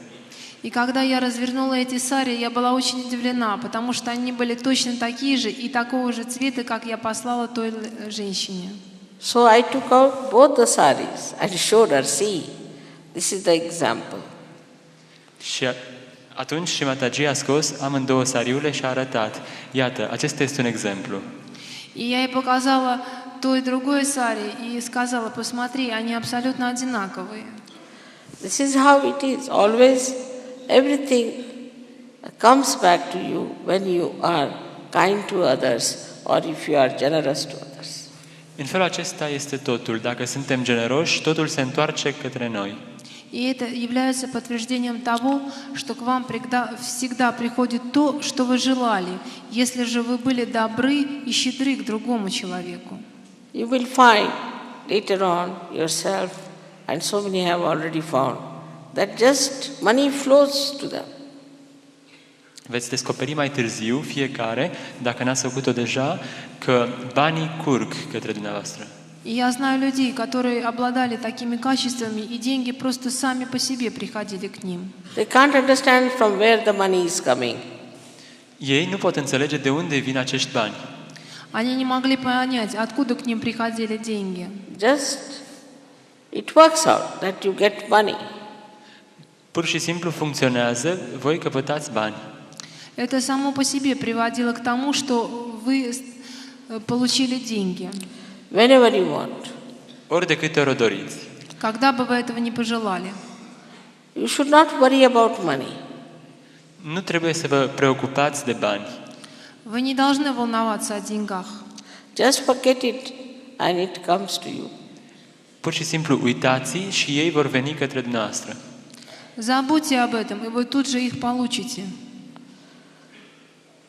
И когда я развернула эти сари, я была очень удивлена, потому что они были точно такие же и такого же цвета, как я послала той женщине. So I took out both the saris and showed her, see, this is the example. Și atunci Shri Mataji a scos amândouă sariurile și a arătat. Iată, acesta este un exemplu. И я ей показала то и другое сари и сказала, посмотри, они абсолютно одинаковые. This is how it is. Always everything comes back to you when you are kind to others or if you are generous to others. În felul acesta este totul. Dacă suntem generoși, totul se întoarce către noi. И это является подтверждением того, что к вам всегда приходит то, что вы желали, если же вы были добры и щедры к другому человеку. You will find later on yourself, and so many have already found, that just money flows to them. Veți descoperi mai târziu, fiecare, dacă n-ați făcut-o deja, că banii curg către dumneavoastră. И я знаю людей, которые обладали такими качествами, и деньги просто сами по себе приходили к ним. They can't understand from where the money is coming. Ei nu pot înțelege de unde vin acești bani. Они не могли понять, откуда к ним приходили деньги. Just it works out that you get money. Pur și simplu funcționează, voi căpătați bani. Это само по себе приводило к тому, что вы получили деньги. Whenever you want. Ori de câte ori o doriți. Когда бы вы этого не пожелали. You should not worry about money. Nu trebuie să vă preocupați de bani. Вы не должны волноваться о деньгах. Just forget it and it comes to you. Pur și simplu uitați și ei vor veni către dumneavoastră. Забудьте об этом, и вы тут же их получите.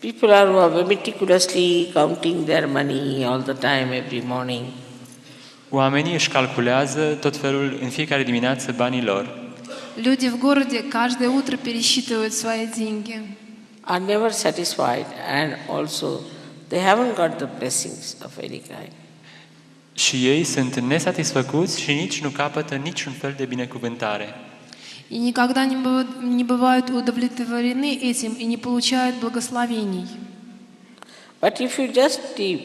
People are meticulously counting their money all the time, every morning. Oamenii își calculează tot felul în fiecare dimineață banii lor. Люди в городе каждое утро пересчитывают свои деньги. Are never satisfied, and also they haven't got the blessings of any kind. Și ei sunt nesatisfăcuți și nici nu capătă niciun fel de binecuvântare. И никогда не бывают удовлетворены этим и не получают благословений. But if you just leave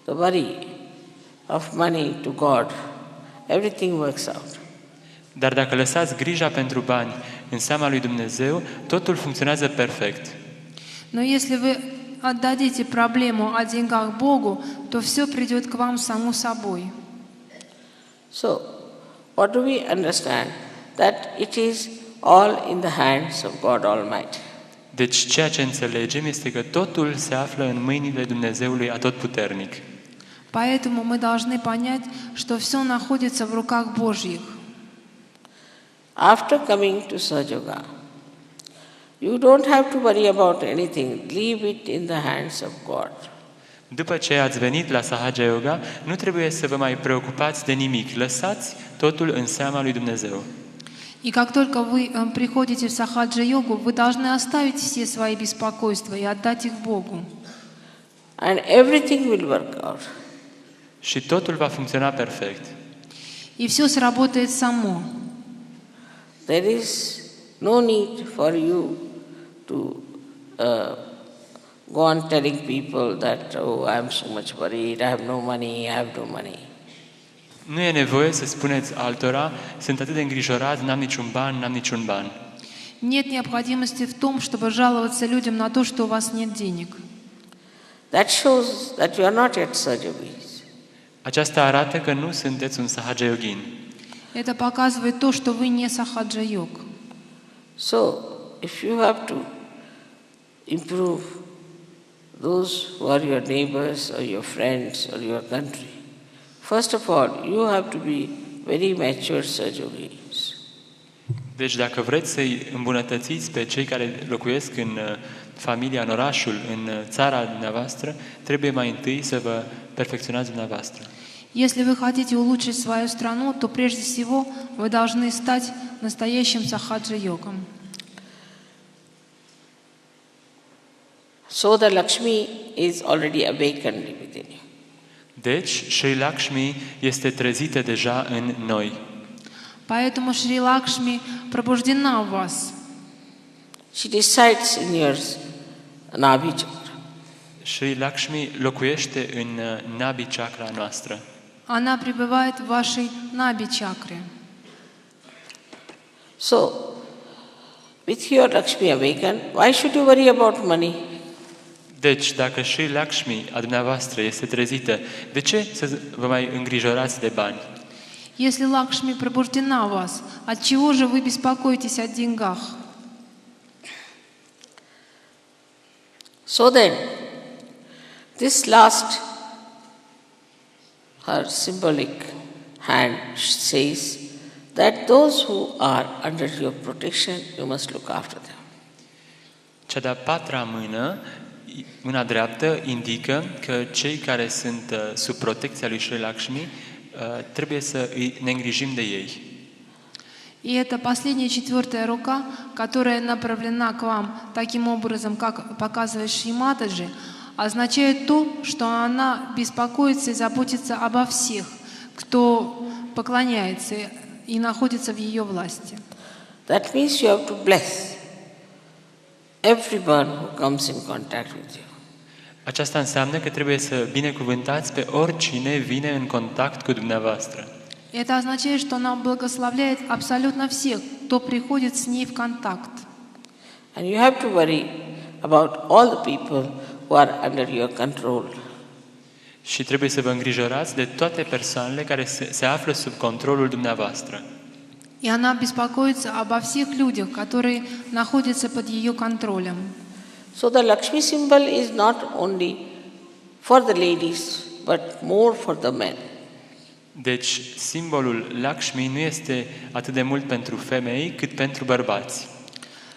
the worry of money to God, everything works out. Dar dacă lăsați grija pentru bani în seama lui Dumnezeu, totul funcționează perfect. Но если вы отдадите проблему о деньгах Богу, то все придет к вам само собой. So, what do we understand? That it is all in the hands of God Almighty. Deci ceea ce înțelegem este că totul se află în mâinile Dumnezeului Atotputernic. Поэтому мы должны понять, что все находится в руках Божьих. After coming to Sahaja Yoga, you don't have to worry about anything. Leave it in the hands of God. După ce ați venit la Sahaja Yoga, nu trebuie să vă mai preocupați de nimic. Lăsați totul în seama lui Dumnezeu. И как только вы приходите в сахаджа-йогу, вы должны оставить все свои беспокойства и отдать их Богу. And everything will work out. Și totul va funcționa perfect. И все сработает само. There is no need for you to go on telling people that, oh, I am so much worried, I have no money, I have no money. Nu e nevoie să spuneți altora, sunt atât de îngrijorat, n-am niciun ban, n-am niciun ban. Нет необходимости в том, чтобы жаловаться людям на то, что у вас нет денег. That shows that you are not yet Sahaja-yogis. Aceasta arată că nu sunteți un Sahaja Yogin. Это показывает то, что вы не сахаджа-йог. So, if you have to improve those who are your neighbors or your friends or your country, first of all, you have to be very mature Sahaja-yogis. Deci dacă vreți să-i îmbunătățiți pe cei care locuiesc în familia, în orașul, în țara dumneavoastră, trebuie mai întâi să vă perfecționați dumneavoastră. Если вы хотите улучшить свою страну, то прежде всего вы должны стать настоящим сахаджа-йогом. So the Lakshmi is already awakened within you. Deci, Shri Lakshmi este trezită deja în noi. Поэтому Шри Лакшми пробуждена в вас. She resides in your Nabhi chakra. Shri Lakshmi locuiește în Nabhi chakra noastră. Она пребывает в вашей Наби-чакре. So, with your Lakshmi awakened, why should you worry about money? Deci, dacă Shri Lakshmi a dumneavoastră este trezită, de ce să vă mai îngrijorați de bani? Если Лакшми пробуждена в вас, от чего же вы беспокоитесь о деньгах? So then, this last, her symbolic hand says that those who are under your protection, you must look after them. Cea de-a patra mână, mâna dreaptă, indică că cei care sunt sub protecția lui Sri Lakshmi trebuie să ne îngrijim de ei. И это последняя четвертая рука, которая направлена к вам таким образом, как показывает Шри Матаджи, означает то, что она беспокоится и заботится обо всех, кто поклоняется и находится в ее власти. That means you have to bless everyone who comes in contact with you. Aceasta înseamnă că trebuie să binecuvântați pe oricine vine în contact cu dumneavoastră. Это означает, что она благословляет абсолютно всех, кто приходит с ней в контакт. And you have to worry about all the people who are under your control. Și trebuie să vă îngrijorați de toate persoanele care se află sub controlul dumneavoastră. И она беспокоится обо всех людях, которые находятся под ее контролем. So the Lakshmi symbol is not only for the ladies, but more for the men. Deci, simbolul Lakshmi nu este atât de mult pentru femei, cât pentru bărbați.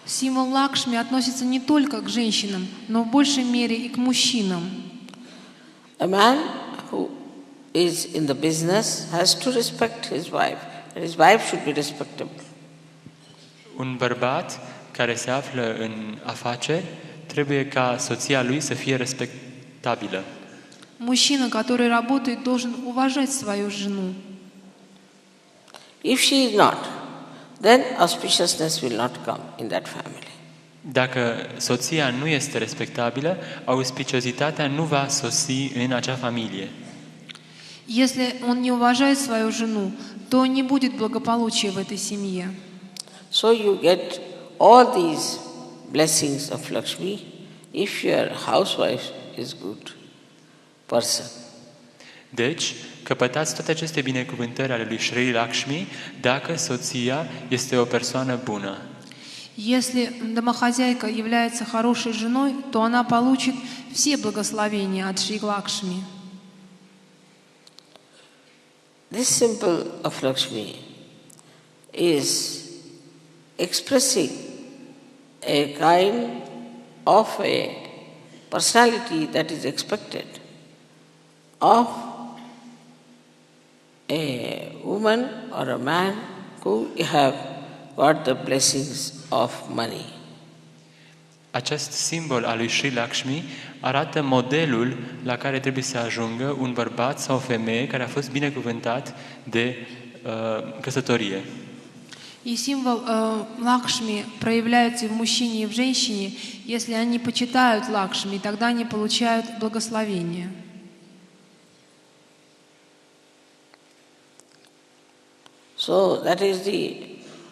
Символ Лакшми относится не только к женщинам, но в большей мере и к мужчинам. A man who is in the business has to respect his wife, and his wife should be respectable. Un bărbat care se află în afaceri trebuie ca soția lui să fie respectabilă. Мужчина, который работает, должен уважать свою жену. If she is not, then auspiciousness will not come in that family. Dacă soția nu este respectabilă, auspiciozitatea nu va sosi în acea familie. Если он не уважает свою жену, то не будет благополучия в этой семье. So you get all these blessings of Lakshmi if your housewife is good person. Deci, căpătați toate aceste binecuvântări ale lui Sri Lakshmi dacă soția este o persoană bună. Если домохозяйка является хорошей женой, то она получит все благословения от Шри Лакшми. This symbol of Lakshmi is expressing a kind of a personality that is expected of a woman or a man who have got the blessings of money. Acest simbol al lui Sri Lakshmi arată modelul la care trebuie să ajungă un bărbat sau o femeie care a fost binecuvântat de căsătorie. И символ Лакшми проявляется и в мужчине, и в женщине. Если они почитают Лакшми, тогда они получают благословение. So that is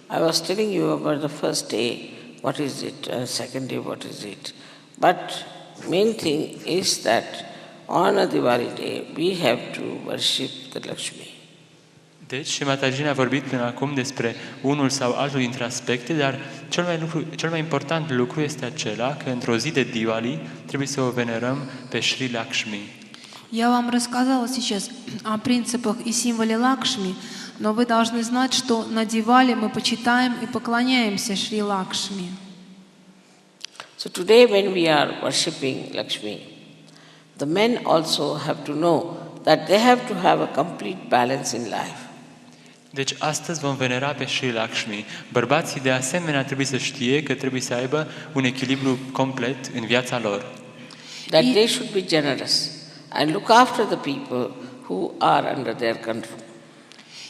I was telling you about the first day, what is it, second day, what is it. But main thing is that on a Diwali day, we have to worship the Lakshmi. Deci, Mataji ne-a vorbit până acum despre unul sau altul dintre aspecte, dar cel mai important lucru este acela că într-o zi de Diwali trebuie să o venerăm pe Sri Lakshmi. Я вам рассказала сейчас о принципах и символе Лакшми, но вы должны знать, что на Дивали мы почитаем и поклоняемся Шри Лакшми. So today when we are worshipping Lakshmi, the men also have to know that they have to have a complete balance in life. Deci astăzi vom venera pe Sri Lakshmi. Bărbații de asemenea trebuie să știe că trebuie să aibă un echilibru complet în viața lor. That they should be generous and look after the people who are under their control.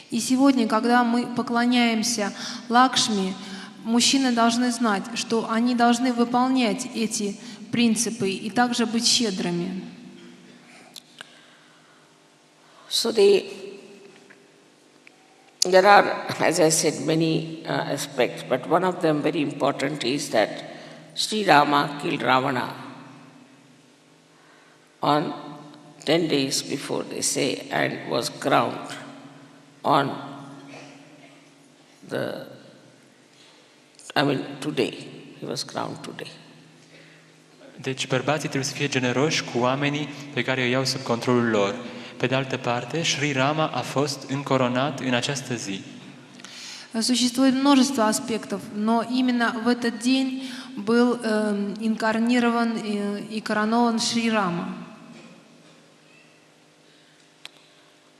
И сегодня, когда мы поклоняемся Лакшми, мужчины должны знать, что они должны выполнять эти принципы и также быть щедрыми. So there are, as I said, many aspects, but one of them very important is that Sri Rama killed Ravana on 10 days before, they say, and was crowned on today. He was crowned today. Deci bărbații trebuie să fie generoși cu oamenii pe care îi iau sub controlul lor. Pe de altă parte, Sri Rama a fost încoronat în această zi. Существует множество аспектов, но именно в этот день был инкарнирован и коронован Шри Рама.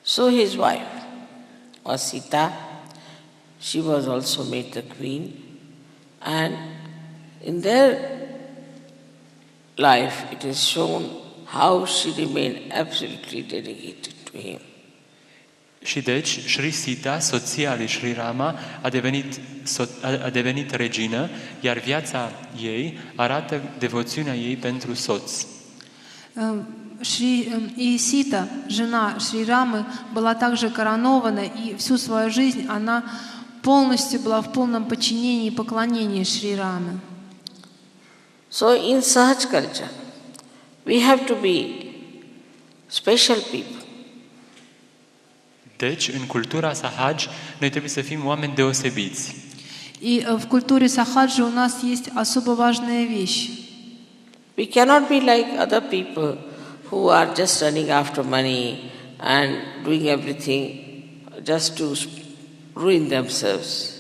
So his wife was Sita. She was also made the queen, and in their life it is shown how she remained absolutely dedicated to him. Și deci, Sri Sita, soția lui Sri Rama, a devenit regină, iar viața ei arată devoțiunea ei pentru soț. И Сита, жена Шри Рамы, была также коронована, и всю свою жизнь она полностью была в полном подчинении и поклонении Шри Рамы. So in Sahaj culture, we have to be special people. Deci, în cultura Sahaj, noi trebuie să fim oameni deosebiți. И в культуре Сахаджи у нас есть особо важная вещь. We cannot be like other people who are just running after money and doing everything just to ruin themselves.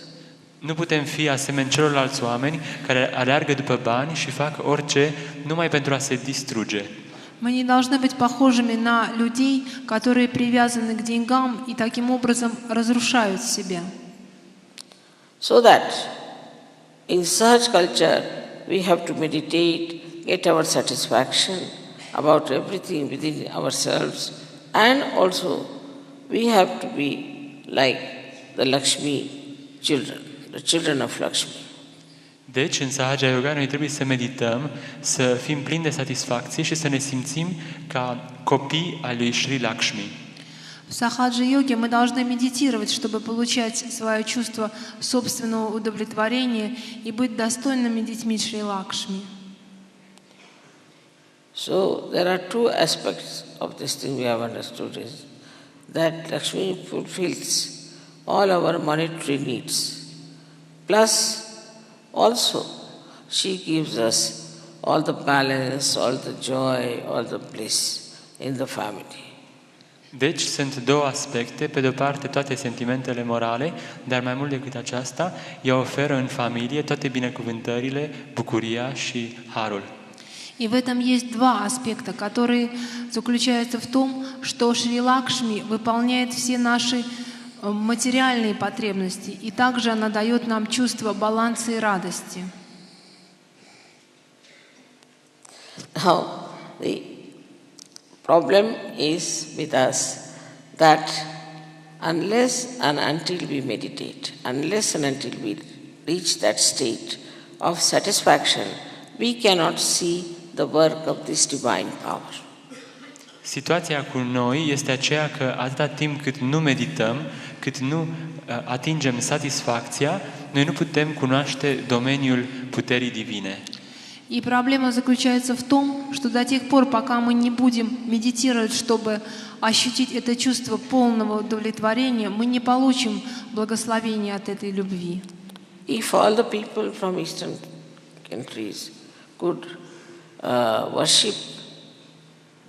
Nu putem fi asemeni celorlalți oameni care aleargă după bani și fac orice numai pentru a se distruge. Мы не должны быть похожими на людей, которые привязаны к деньгам и таким образом разрушают себя. So that in Sahaj culture we have to meditate, get our satisfaction about everything within ourselves, and also we have to be like the Lakshmi children, the children of Lakshmi. Deci, în Sahaja Yoga, noi trebuie să medităm, să fim plini de satisfacție și să ne simțim ca copii ai lui Sri Lakshmi. В сахаджа-йоге мы должны медитировать, чтобы получать свое чувство собственного удовлетворения и быть достойными детьми Шри Лакшми. So there are two aspects of this thing we have understood is that Lakshmi fulfills all our monetary needs. Plus also she gives us all the balance, all the joy, all the bliss in the family. Deci sunt două aspecte, pe de-o parte toate sentimentele morale, dar mai mult decât aceasta, ea oferă în familie toate binecuvântările, bucuria și harul. И в этом есть два аспекта, которые заключаются в том, что Шри Лакшми выполняет все наши материальные потребности, и также она дает нам чувство баланса и радости. Now, the problem is with us that unless and until we meditate, unless and until we reach that state of satisfaction, we cannot see the work of this divine power. Situația cu noi este aceea că atâta timp cât nu medităm, cât nu atingem satisfacția, noi nu putem cunoaște domeniul puterii divine. И проблема заключается в том, что до тех пор, пока мы не будем медитировать, чтобы ощутить это чувство полного удовлетворения, мы не получим благословения от этой любви. If all the people from Eastern countries could worship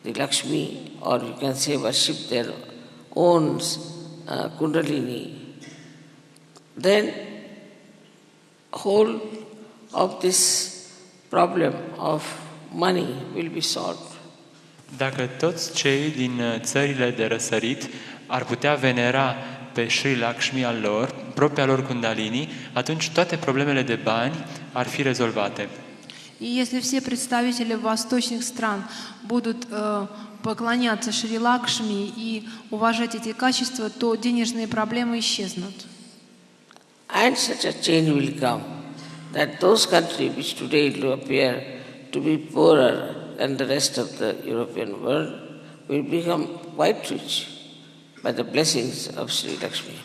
the Lakshmi, or you can say worship their own Kundalini, then whole of this problem of money will be solved. Dacă toți cei din țările de răsărit ar putea venera pe Sri Lakshmi al lor, propria lor Kundalini, atunci toate problemele de bani ar fi rezolvate. И если все представители восточных стран будут поклоняться Шри Лакшми и уважать эти качества, то денежные проблемы исчезнут. And such a change will come that those countries which today appear to be poorer than the rest of the European world will become quite rich by the blessings of Sri Lakshmi.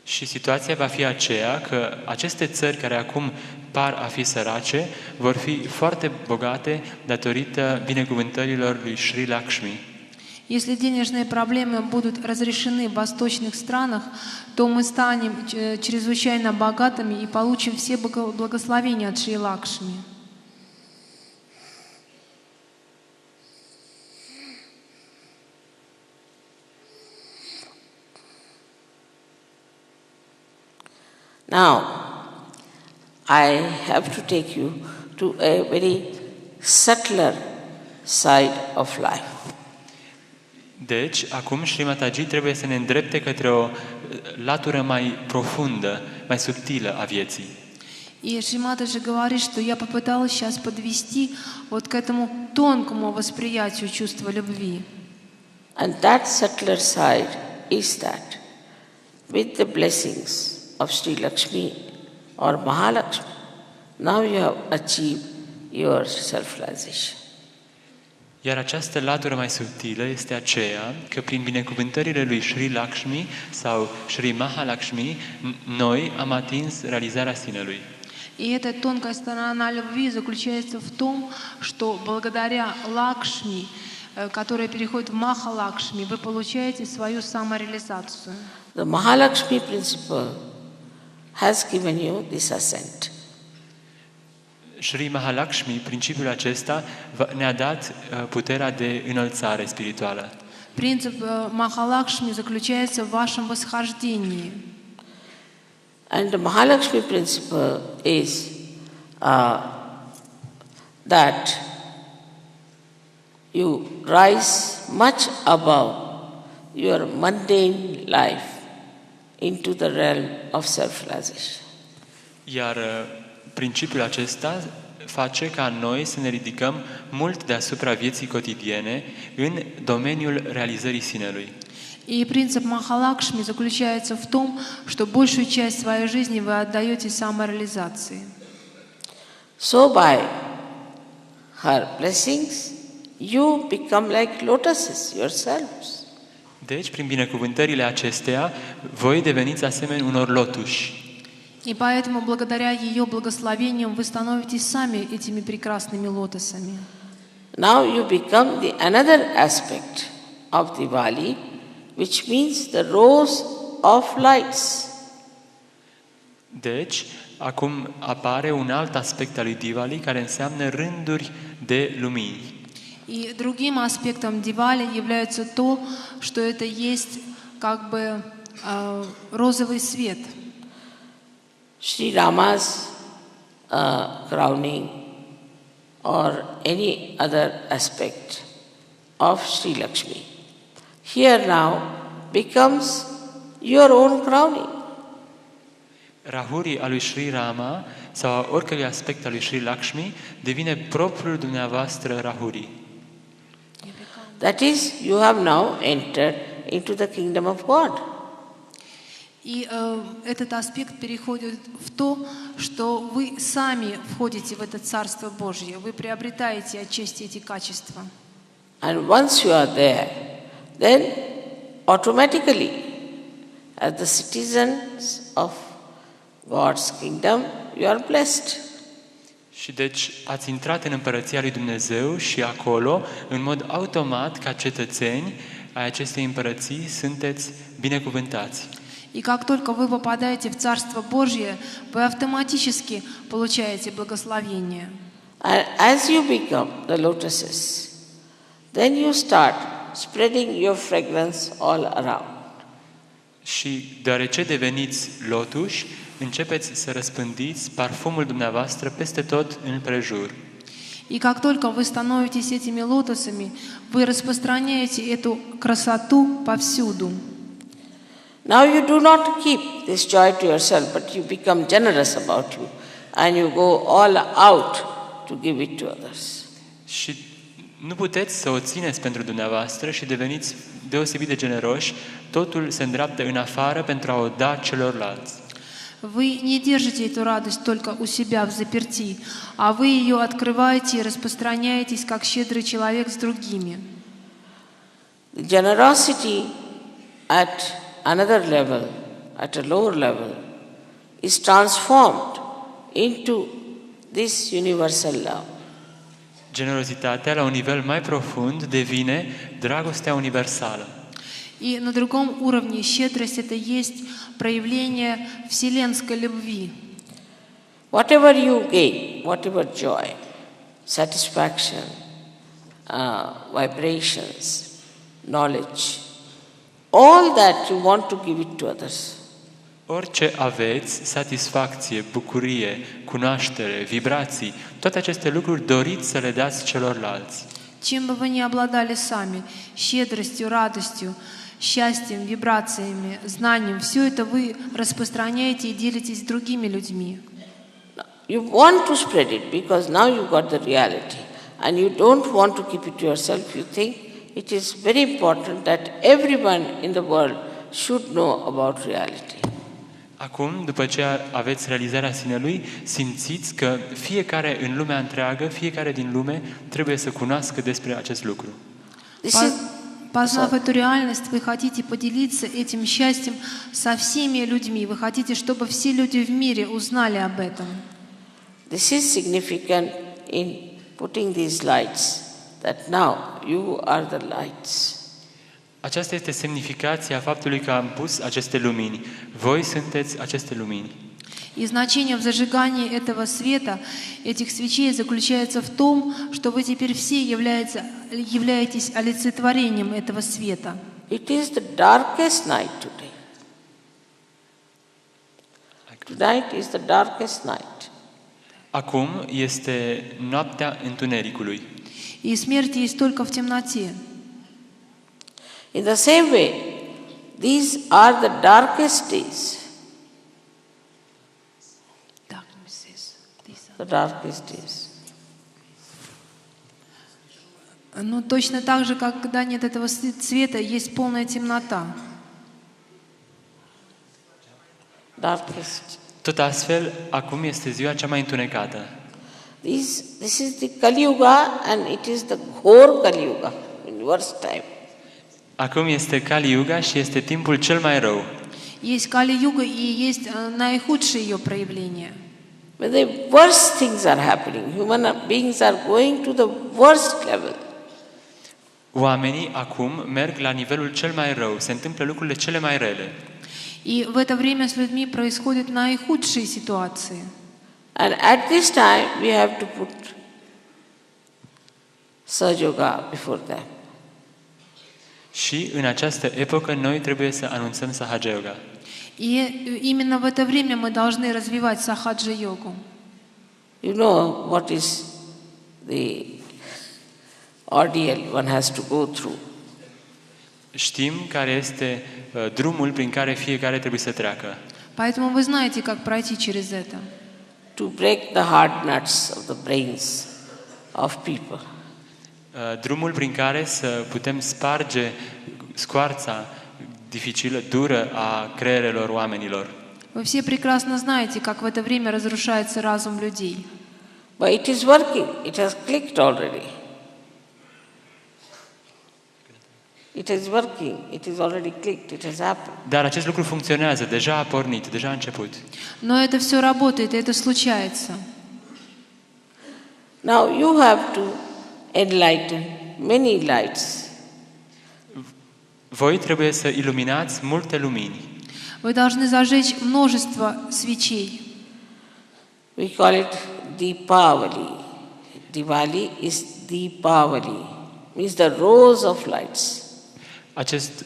Și situația va fi aceea că aceste țări care acum par a fi sărace vor fi foarte bogate datorită binecuvântărilor lui Sri Lakshmi. Если денежные проблемы будут разрешены в восточных странах, то мы станем чрезвычайно богатыми и получим все благословения от Шри Лакшми. Now, I have to take you to a very subtler side of life. Deci, acum Shri Mataji trebuie să ne îndrepte către o latură mai profundă, mai subtilă a vieții. И Шримата же говорит, что я попыталась сейчас подвести вот к этому тонкому восприятию чувства любви. And that subtler side is that with the blessings of Sri Lakshmi or Mahalakshmi, now you have achieved your self-realization. Iar această latură mai subtilă este aceea că prin binecuvântările lui Sri Lakshmi sau Sri Mahalakshmi, noi am atins realizarea sinelui. И эта тонкая сторона любви заключается в том, что благодаря Лакшми, которая переходит в Махалакшми, вы получаете свою самореализацию. The Mahalakshmi principle has given you this ascent. Sri Mahalakshmi, principiul acesta, ne-a dat puterea de înălțare spirituală. Принцип Махалакшми заключается в вашем восхождении. And the Mahalakshmi principle is that you rise much above your mundane life into the realm of self-realization. Iar principiul acesta face ca noi să ne ridicăm mult deasupra vieții cotidiene în domeniul realizării sinelui. И принцип Махалакшми заключается в том, что большую часть своей жизни вы отдаете самореализации. So by her blessings, you become like lotuses yourselves. Deci, prin binecuvântările acesteia, voi deveniți asemeni unor lotuși. И поэтому, благодаря ее благословениям, вы становитесь сами этими прекрасными лотосами. Now you become the another aspect of Diwali, which means the rows of lights. Deci, acum apare un alt aspect al lui Diwali, care înseamnă rânduri de lumini. И другим аспектом Дивали является то, что это есть как бы розовый свет. Sri Rama's crowning or any other aspect of Sri Lakshmi here now becomes your own crowning. Rahurii al lui Sri Rama sau oricărui aspect al lui Sri Lakshmi devine propriul dumneavoastră Rahuri. That is, you have now entered into the kingdom of God. И этот аспект переходит в то, что вы сами входите в это Царство Божье, вы приобретаете отчасти эти качества. And once you are there, then automatically, as the citizens of God's kingdom, you are blessed. Și deci ați intrat în împărăția lui Dumnezeu și acolo, în mod automat, ca cetățeni ai acestei împărății, sunteți binecuvântați. И как только вы попадаете в Царство Божье, вы автоматически получаете благословение. And as you become the lotuses, then you start spreading your fragrance all around. Și deoarece deveniți lotuși, începeți să răspândiți parfumul dumneavoastră peste tot în prejur. И как только вы становитесь этими лотосами, вы распространяете эту красоту повсюду. Now you do not keep this joy to yourself, but you become generous about you and you go all out to give it to others. Și nu puteți să o țineți pentru dumneavoastră și deveniți deosebit de generoși, totul se îndreaptă în afară pentru a o da celorlalți. Вы не держите эту радость только у себя в заперти, а вы ее открываете и распространяетесь как щедрый человек с другими. The generosity at another level, at a lower level, is transformed into this universal love. Generozitatea la un nivel mai profund devine dragostea universală. И на другом уровне щедрость — это есть проявление вселенской любви. Whatever you gain, whatever joy, satisfaction, vibrations, knowledge, all that you want to give it to others. Orice aveți, satisfacție, bucurie, cunoaștere, vibrații, toate aceste lucruri doriți să le dați celorlalți. Чем бы вы ни обладали сами, щедростью, радостью, счастьем, вибрациями, знанием, все это вы распространяете и делитесь с другими людьми. You want to spread it because now you got the reality and you don't want to keep it to yourself. You think it is very important that everyone in the world should know about reality. Acum, după ce aveți realizarea sinelui, simțiți că fiecare în lumea întreagă, fiecare din lume trebuie să cunoască despre acest lucru. Познав эту реальность, вы хотите поделиться этим счастьем со всеми людьми. Вы хотите, чтобы все люди в мире узнали об этом. This is significant in putting these lights, that now you are the lights. Aceasta este semnificația faptului că am pus aceste lumini. Voi sunteți aceste lumini. И значение в зажигании этого света, этих свечей, заключается в том, что вы теперь все являетесь олицетворением этого света. It is the darkest night today. Tonight is the darkest night. Acum este noaptea întunericului. И смерть есть только в темноте. In the same way, these are the darkest days. The darkest days. Ну, точно так же, как когда нет этого света, есть полная темнота. Darkest. Tot astfel, acum este ziua cea mai întunecată. This is the Kali Yuga and it is the Ghor Kali Yuga, in worst time. Acum este Kali Yuga și este timpul cel mai rău. Есть Кали-юга и есть наихудшее ее проявление. When the worst things are happening, human beings are going to the worst level. Oamenii acum merg la nivelul cel mai rău, se întâmplă lucrurile cele mai rele. И в это время с людьми происходят наихудшие ситуации. And at this time, we have to put Sahaja Yoga before them. Și în această epocă noi trebuie să anunțăm Sahaja Yoga. И именно в это время мы должны развивать сахаджа-йогу. You know what is the ordeal one has to go through. Știm care este drumul prin care fiecare trebuie să treacă. Поэтому вы знаете, как пройти через это. To break the hard nuts of the brains of people. Drumul prin care să putem sparge scoarța dificilă, dură a creierelor oamenilor. Вы все прекрасно знаете, как в это время разрушается разум людей. But it is working. It has clicked already. It is working. It is already clicked. It has happened. Dar acest lucru funcționează, deja a pornit, deja a început. Но это все работает, и это случается. Now you have to enlighten many lights. Voi trebuie să iluminați multe lumini. Вы должны зажечь множество свечей. We call it Deepavali. Diwali is Deepavali, means the rows of lights. Acest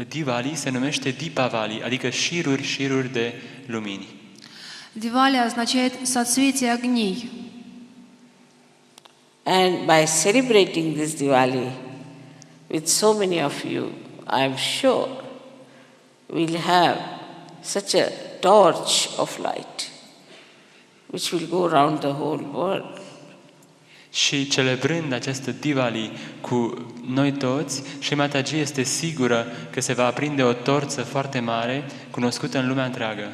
Diwali se numește Deepavali, adică șiruri de lumini. Дивали означает соцветие огней. And by celebrating this Diwali with so many of you, I am sure we'll have such a torch of light which will go around the whole world. Și celebrând această Diwali cu noi toți, Shri Mataji este sigură că se va aprinde o torță foarte mare, cunoscută în lumea întreagă.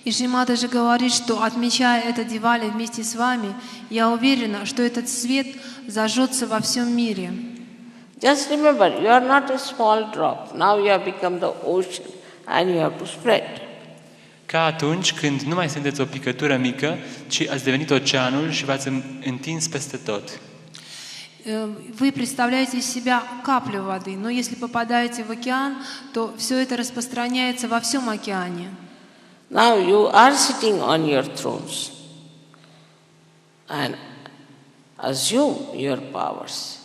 И Шримата же говорит, что отмечая это Дивали вместе с вами, я уверена, что этот свет зажжется во всем мире. Just remember, you are not a small drop. Now you have become the ocean and you have to spread. Ca atunci când nu mai sunteți o picătură mică, ci ați devenit oceanul și v-ați întins peste tot. Вы представляете из себя каплю воды, но если попадаете в океан, то все это распространяется во всем океане. Now you are sitting on your thrones and assume your powers.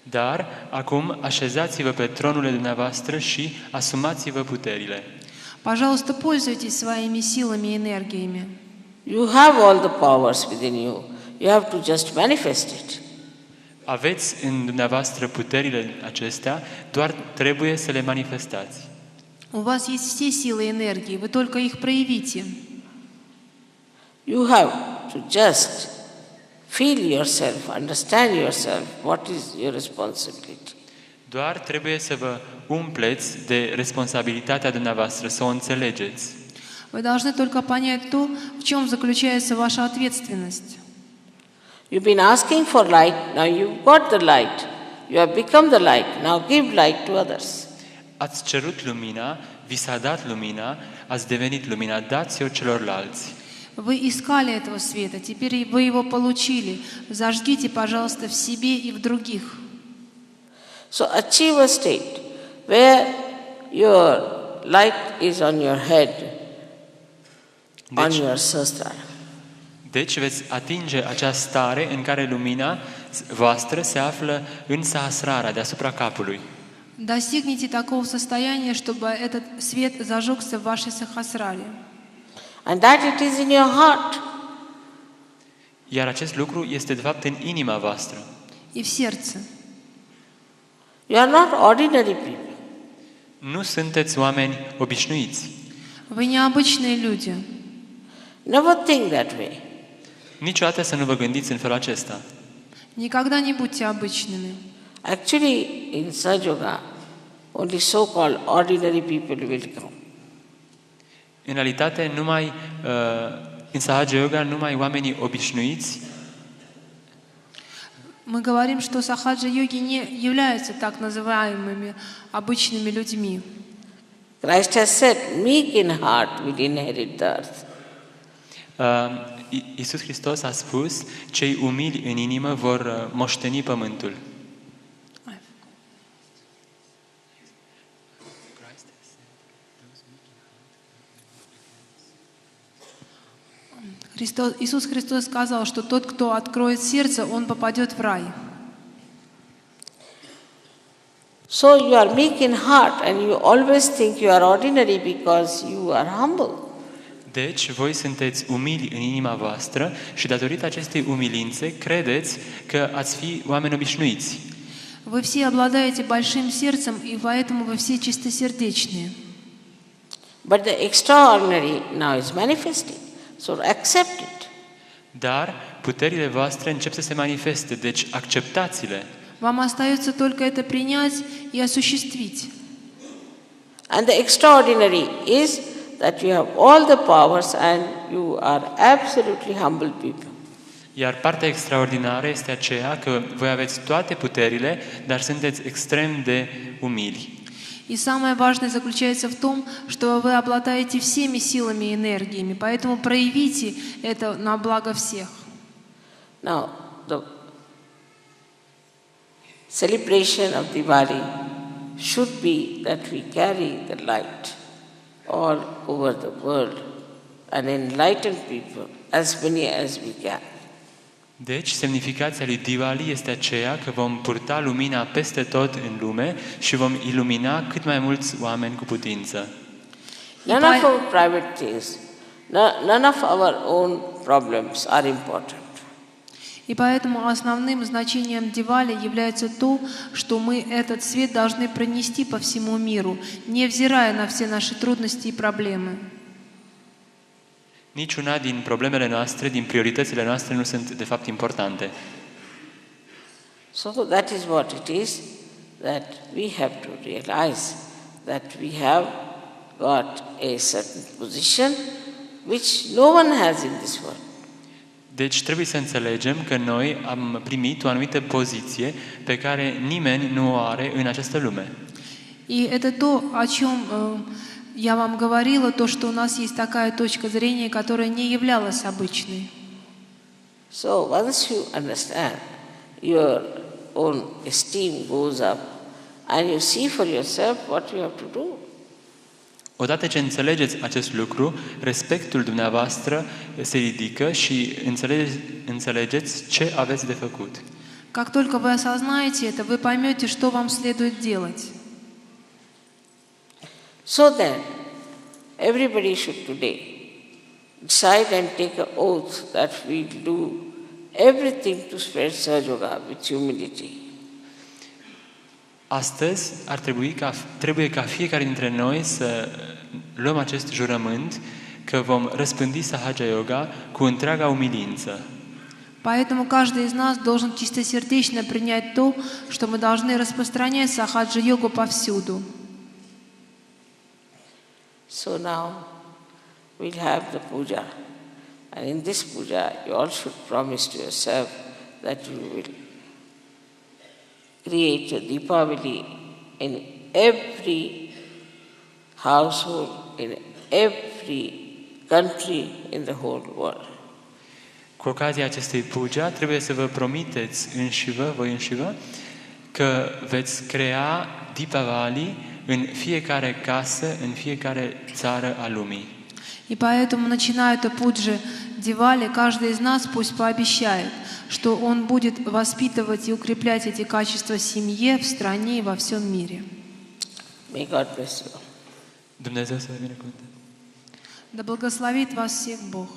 Dar acum așezați-vă pe tronurile dumneavoastră și asumați-vă puterile. Пожалуйста, пользуйтесь своими силами и энергиями. You have all the powers within you. You have to just manifest it. Aveți în dumneavoastră puterile acestea, doar trebuie să le manifestați. У вас есть все силы и энергии, вы только их проявите. You have to just feel yourself, understand yourself, what is your responsibility. Doar trebuie să vă umpleți de responsabilitatea dumneavoastră, să o înțelegeți. Вы должны только понять то, в чем заключается ваша ответственность. You've been asking for light, now you've got the light. You have become the light, now give light to others. Ați cerut lumina, vi s-a dat lumina, ați devenit lumina, dați-o celorlalți. Вы искали этого света, теперь вы его получили. Зажгите, пожалуйста, в себе и в других. So achieve a state where your light is on your head, on your sahasrara. Deci veți atinge acea stare în care lumina voastră se află în sahasrara, deasupra capului. Достигните такого состояния, чтобы этот свет зажегся в вашей сахасраре. And that it is in your heart. Iar acest lucru este de fapt în inima voastră. И в сердце. You are not ordinary people. Nu sunteți oameni obișnuiți. Вы необычные люди. Never think that way. Niciodată să nu vă gândiți în felul acesta. Никогда не будьте обычными. Actually, in Sahaja Yoga, only so-called ordinary people will come. În realitate, în Sahaja Yoga, numai oamenii obișnuiți Мы говорим, что сахаджа-йоги не являются так называемыми обычными людьми. Christ has said, meek in heart will inherit the earth. Iisus Hristos a spus, cei umili în inimă vor moșteni pământul. Иисус Христос сказал, что тот, кто откроет сердце, он попадет в рай. So you are meek in heart and you always think you are ordinary because you are humble. Deci, voi sunteți umili în inima voastră și datorită acestei umilințe credeți că ați fi oameni obișnuiți. Вы все обладаете большим сердцем, и поэтому вы все чистосердечные. But the extraordinary now is manifesting. So accept it. Dar puterile voastre încep să se manifeste, deci acceptați-le. Вам остается только это принять и осуществить. And the extraordinary is that you have all the powers and you are absolutely humble people. Iar partea extraordinară este aceea că voi aveți toate puterile, dar sunteți extrem de umili. И самое важное заключается в том, что вы обладаете всеми силами и энергиями, поэтому проявите это на благо всех. Now, the celebration of Diwali should be that we carry the light all over the world and enlighten people, as many as we can. Deci, semnificația lui Diwali este aceea că vom purta lumina peste tot în lume și vom ilumina cât mai mulți oameni cu putință. None of our private things, none of our own problems are important. И поэтому основным значением Дивали является то, что мы этот свет должны пронести по всему миру, невзирая на все наши трудности и проблемы. Niciuna din problemele noastre, din prioritățile noastre nu sunt de fapt importante. So that is what it is, that we have to realize that we have got a certain position which no one has in this world. Deci trebuie să înțelegem că noi am primit o anumită poziție pe care nimeni nu o are în această lume. И это то, о чем я вам говорила, то, что у нас есть такая точка зрения, которая не являлась обычной. So once you understand, your own esteem goes up and you see for yourself what you have to do. Odată ce înțelegeți acest lucru, respectul dumneavoastră se ridică și înțelegeți ce aveți de făcut. Как только вы осознаете это, вы поймете, что вам следует делать. So then, Everybody should today decide and take an oath that we'll do everything to spread Sahaja Yoga with humility. Astăzi trebuie ca fiecare dintre noi să luăm acest jurământ că vom răspândi Sahaja Yoga cu întreaga umilință. Поэтому каждый из нас должен чистосердечно принять то, что мы должны распространять сахаджа-йогу повсюду. So now we'll have the puja. And in this puja, you all should promise to yourself that you will create a Deepavali in every household, in every country in the whole world. Cu ocazia acestei puja, trebuie să vă promiteți voi înșivă, că veți crea Deepavali în fiecare casă, în fiecare țară a lumii. И поэтому, начиная эту пуджи Дивали, каждый из нас пусть пообещает, что он будет воспитывать и укреплять эти качества в семье, в стране и во всем мире. May God bless you. Dumnezeu să vă binecuvânteze. Да благословит вас всех Бог.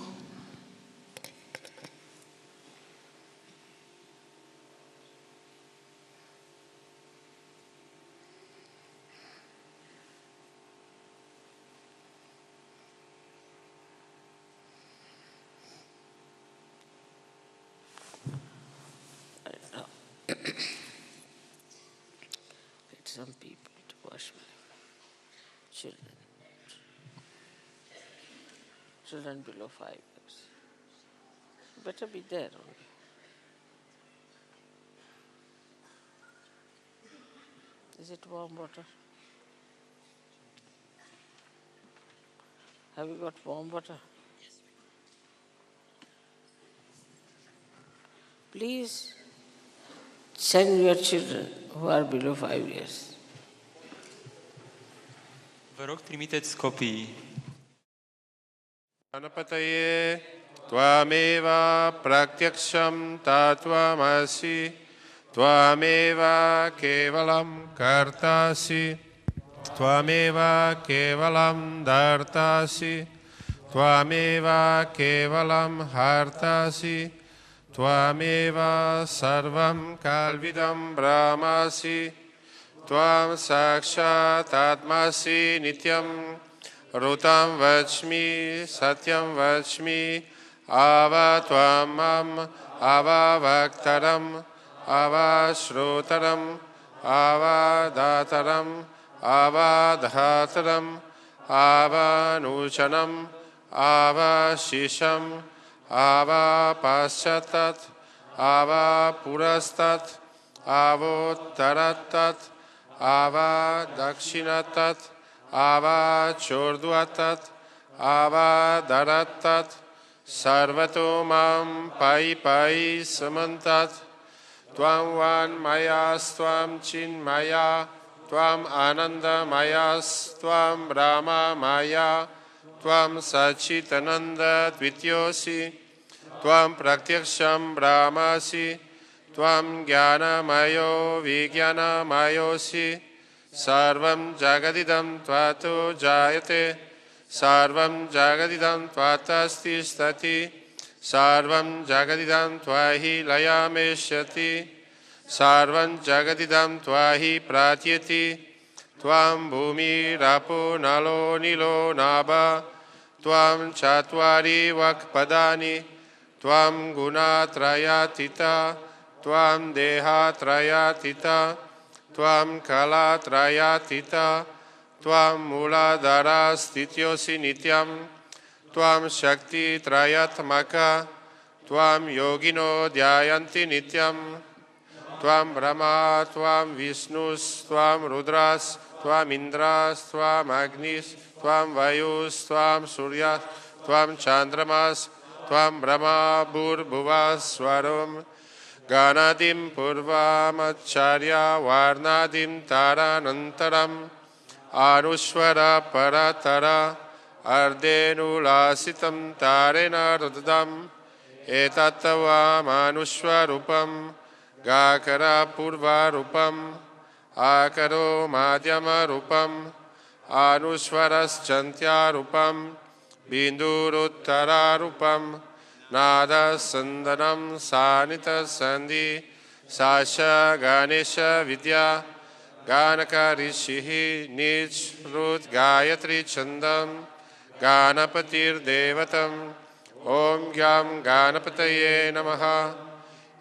Get some people to wash my children. Children below 5 years. Better be there only. Is it warm water? Have you got warm water? Please send your children who are below 5 years. Vă rog, trimiteți copiii. Ganapataye Tvameva Pratyaksham Tatvamasi Tvameva Kevalam Kartasi Tvameva Kevalam Dartasi Tvameva Kevalam Hartasi Tvameva Sarvam Kalvidam Brahmasi Tvam Sakshat Atmasi Nityam Rutam Vachmi Satyam Vachmi Ava Tvamam Ava Vaktaram Ava Shrotaram Ava Dataram Ava Dhataram Ava Nuchanam Ava Shisham Ava Paschatat Ava Purastat Avottaratat Ava Dakshinatat Ava Chorduatat Ava Daratat Sarvato Mam Pai Pai Samantat Tvam Van Mayas Tvam Chin Maya Tvam Ananda Mayas Tvam Brahma Maya Tvam Sachitananda Dvityosi Tvam Pratyaksham Brahmasi Tvam Jnana Mayo Vijnana Mayosi Sarvam Jagadidam Tvato Jayate Sarvam Jagadidam Tvatasti Stati Sarvam Jagadidam Tvahi Layameshyati Sarvam Jagadidam Tvahi Pratyati Tvam Bhumi Rapo Nalo Nilo Naba Tvam Chatvari Vakpadani Tvam Gunatrayatita Tvam Dehatrayatita Tvam Kalatrayatita Tvam Muladhara Stityosi Nityam Tvam Shakti Trayatmaka Tvam Yogino Dhyayanti Nityam Tvam Brahma Tvam Vishnus Tvam Rudras Tvam Indras Tvam Agnis Tvam Vayus Tvam Suryas Tvam Chandramas Tvam Brahma Bhurbhuvas Swaram Ganadim Purvamacharya Varnadim Taranantaram Anushvara Paratara Ardenulasitam Tarena Rudadam Etatavam Anushvarupam Gakara Purvarupam Akaro Madhyama Rupam Anusvaraschantyarupam Bindurutthararupam Nada Sandanam Sanita Sandhi Sasha Ganesha Vidya Ganaka Rishihi Nich Rut Gayatri Chandam Ganapatir Devatam Om Gyam Ganapataye Namaha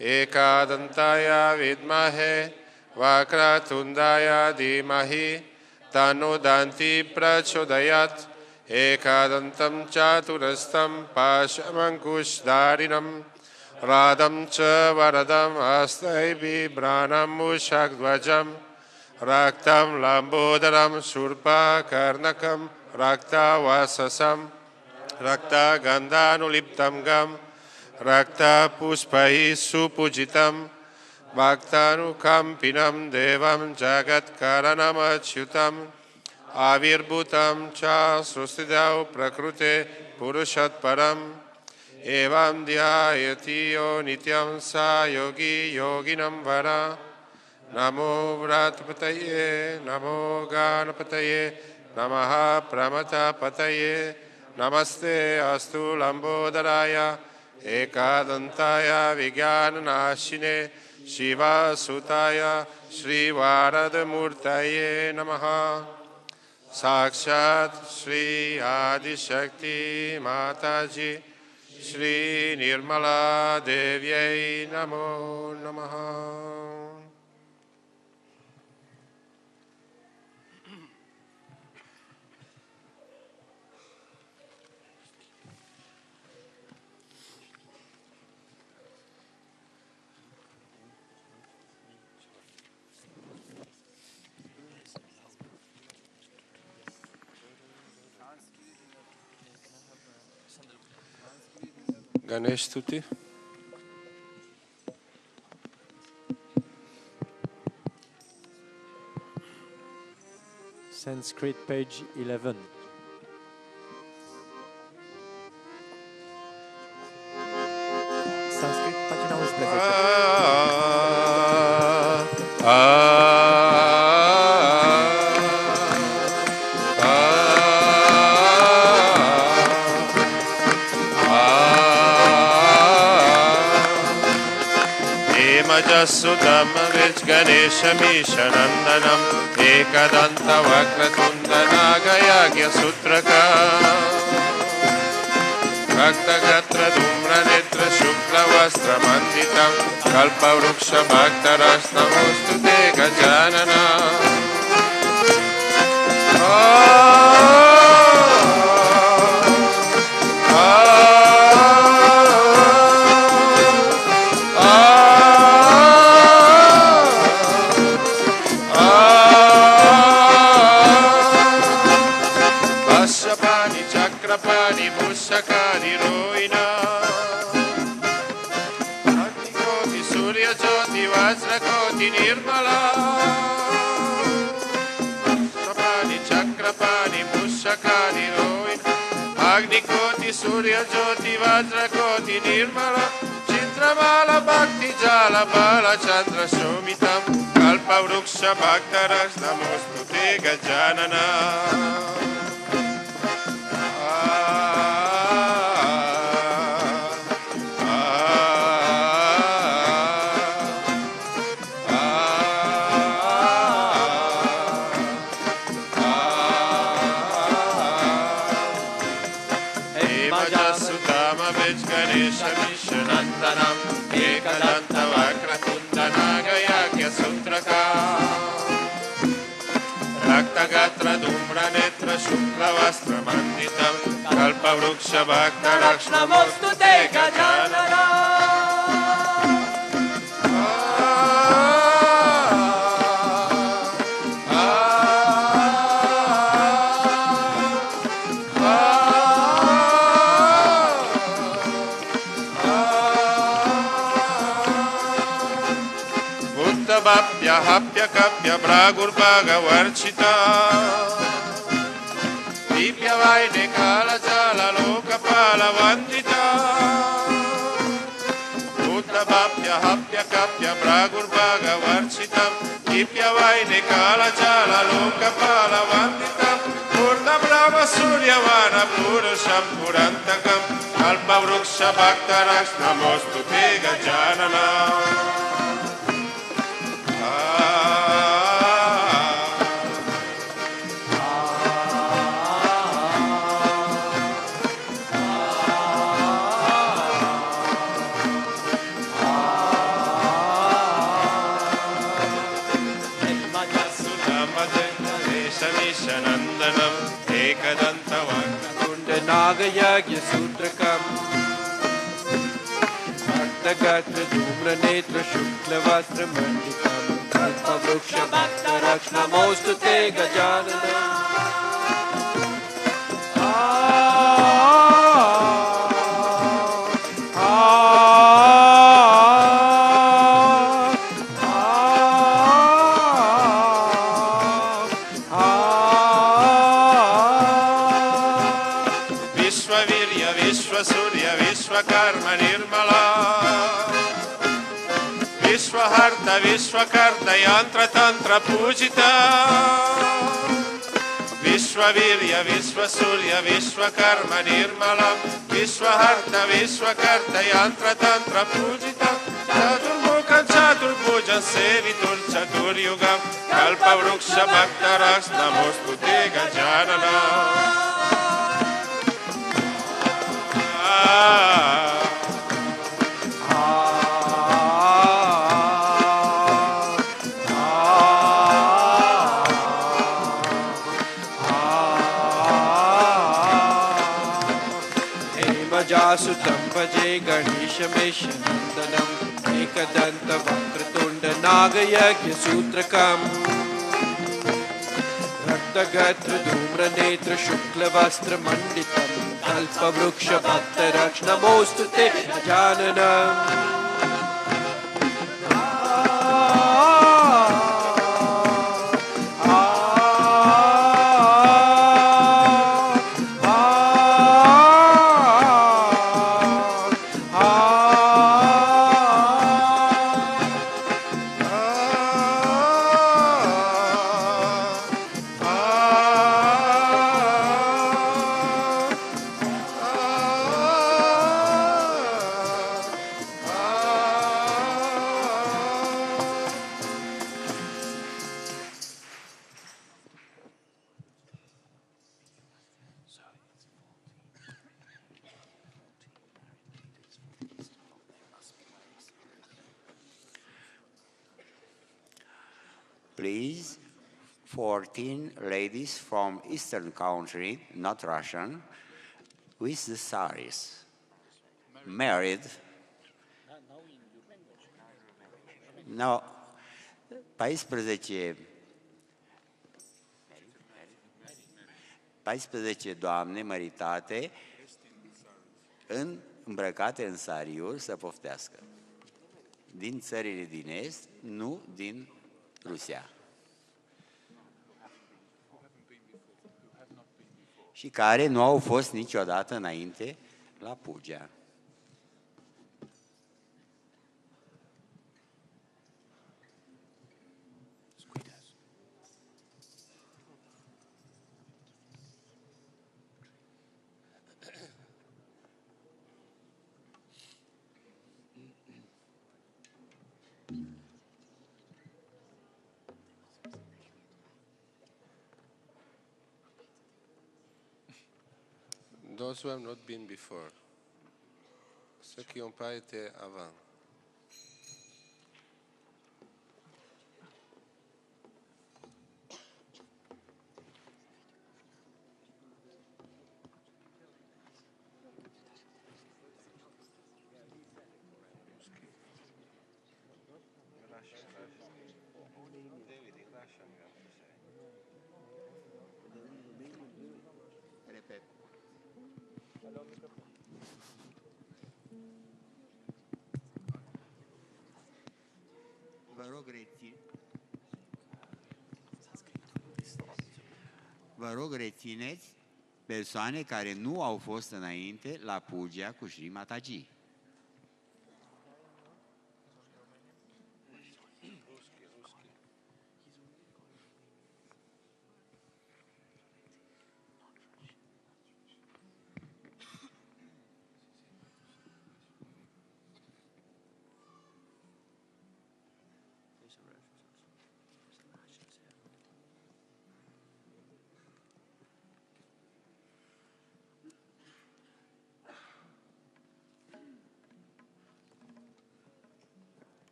Ekadantaya Vidmahe Vakratundaya Dhimahi Tano Danti Prachodayat Ekadantam Chaturastam Pashamankush Dharinam Radam Cha Varadam Astai Bibranam Mushakdvajam Raktam Lambodaram Surpa Karnakam Rakta Vasasam Rakta Gandhanuliptam Gam Rakta Puspai Supujitam Bhaktanukampinam Devam Jagat Karanam Achyutam Avirbhutam Cha Srustidau Prakrute Purushat Param Evam Dhyayati Yo Nityam Sa Yogi Yoginam Vara Namo Vratapataye Namo Ganapataye Namaha Pramata Pataye Namaste Astu Lambodaraya Ekadantaya Vijnanashine Shiva Sutaya Shri Varadamurtaye Namaha Sakshat Shri Adi Shakti Mataji Shri Nirmala Devyai Namo Namaha. Ganesh Stuti. Sanskrit, page 11. Sanskrit, pagina 11. Sudam Vich Ganesha Mishanandanam Ekadanta Vakratundanaga Sutraka Bhakta Gatra Dhumra Netra Shukla Vastra Manditam Kalpa Vruksha Bhakta Rasnamostute Gajanana Nirmala Sapani Chakrapani Pushakani Roin Agnikoti Surya Jyoti Vajrakoti Nirmala Chitramala Bhakti Jala Bala Chandra Shomitam Kalpa Vruksha Bhaktaras Namostute Gajanana Mishanandanam Ekadanta Vakratundanaga Sutraka Rakta Gatra Dhumra Netra Shukla Vastra Manditam Kalpa Vruksha Bhakta Rakshnamostute Gajanana Hapya Kapya Bragurbaga Varchita Dipya Vaide Kala Jala Lokapala Vandita Uttapapya hapya kapya bragurbaga varchitam Dipya vaine kala chala lokapala vanditam Purna brahma suryavana purusham purantakam Kalpa vruksha bhaktarash namostu te gajanana Nandanam Ekadantavak Nagayagya Sutrakam Bhaktagatra Dhumra Netra Shukla Vastra Manditam Kalpa Vruksha Bhakta Rakshna Mostute Gajanana Karma Nirmala Vishwaharta Vishwakarta Yantra Tantra Pujita Vishwavirya Vishwasurya Vishwakarma Nirmala Vishwaharta Vishwakarta Yantra Tantra Pujita Chaturmukha Chaturbhuja Sevitur Chaturyugam Kalpa Vruksha Bhaktarash Namostute Gajanana Jasutam Vaje Ganesha Meshanandanam Ekadanta Vakratunda Nagayagya Sutrakam Raktagatra Dhumra Netra Shukla Vastra Manditam Kalpa Vruksha Bhakta Rakshna Mostute Gajananam Please, 14 ladies from Eastern country, not Russian, with the saris, married. No, 14 doamne măritate îmbrăcate în sariuri să poftească. Din țările din Est, nu din Rusia. Și care nu au fost niciodată înainte la Pugea. Those who have not been before, ceux qui n'ont pas été avant. Vă rog, rețineți persoane care nu au fost înainte la Pugea cu Shri Mataji.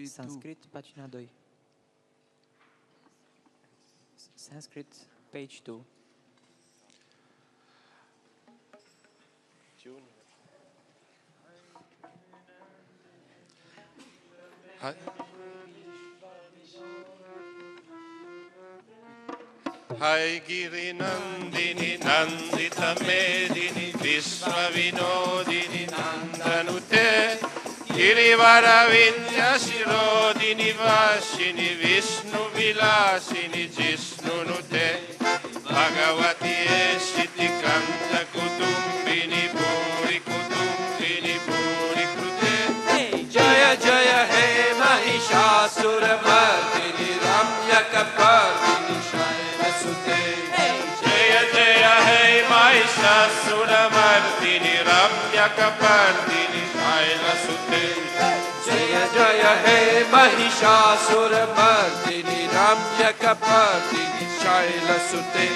Sanskrit, pagina 2. Sanskrit, page 2. Hai Giri Nandini Nandita Medini Vishva Vinodini Nandanute Girivara Vidya Sirodini Vashini Vishnu Vilasini Jisnunute Bhagavati Esiti Kanta Kutumbini Puri Kutumbini Puri Krute Jaya Jaya He Mahishasura Mardini Ramya Kapardini Shaila Sute Jaya Jaya He Mahishasura Mardini Ramya Kapardini Shaila Sute Jaya Jaya He Mahishasura Mardini Ramya Kapardini Shaila Sute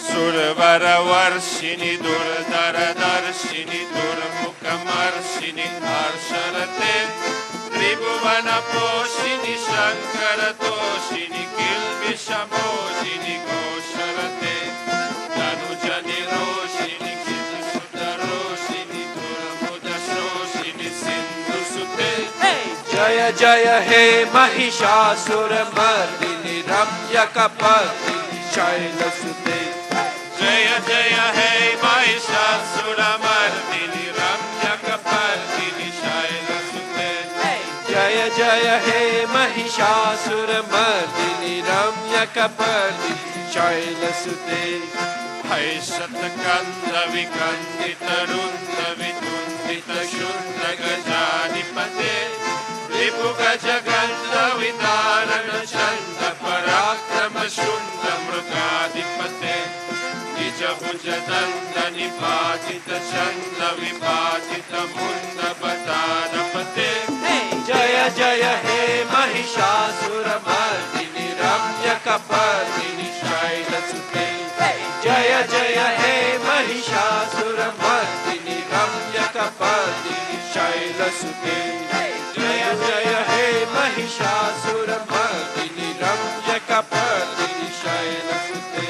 Survara Varshini Durdara Darshini Durmukha Marshini Harsharate Tribhuvana Poshini Shankara Toshini Kilvishamojini Gosharate Danujani Roshini Kishisuta Roshini Durmuda Shoshini Sindhu Sute Jaya Jaya He Mahishasura Mardini Ramya Kapardini Shaila Sute Jaya Jaya He Mahishasura Mardini Ramya Kapardini Shaila Sute Jaya Jaya He Mahishasura Mardini Ramya Kapardini Shaila Sute Hai Satakanda Vikandita Runda Vitundita Shunda Gajanipate Vipu Gajaganda Vidarana Chanda Parakrama Shunda Mrugadipate Nija Bhujadanda Nipatita Chanda Vipatita Munda Batada Pate Jaya Jaya He Mahishasura Mardini Ramya Kapardini Shaila Sute Jaya Jaya He Mahishasura Mardini Ramya Kapardini Shaila Sute Jaya Jaya He Mahishasura Mardini Ramya Kapardini Shaila Sute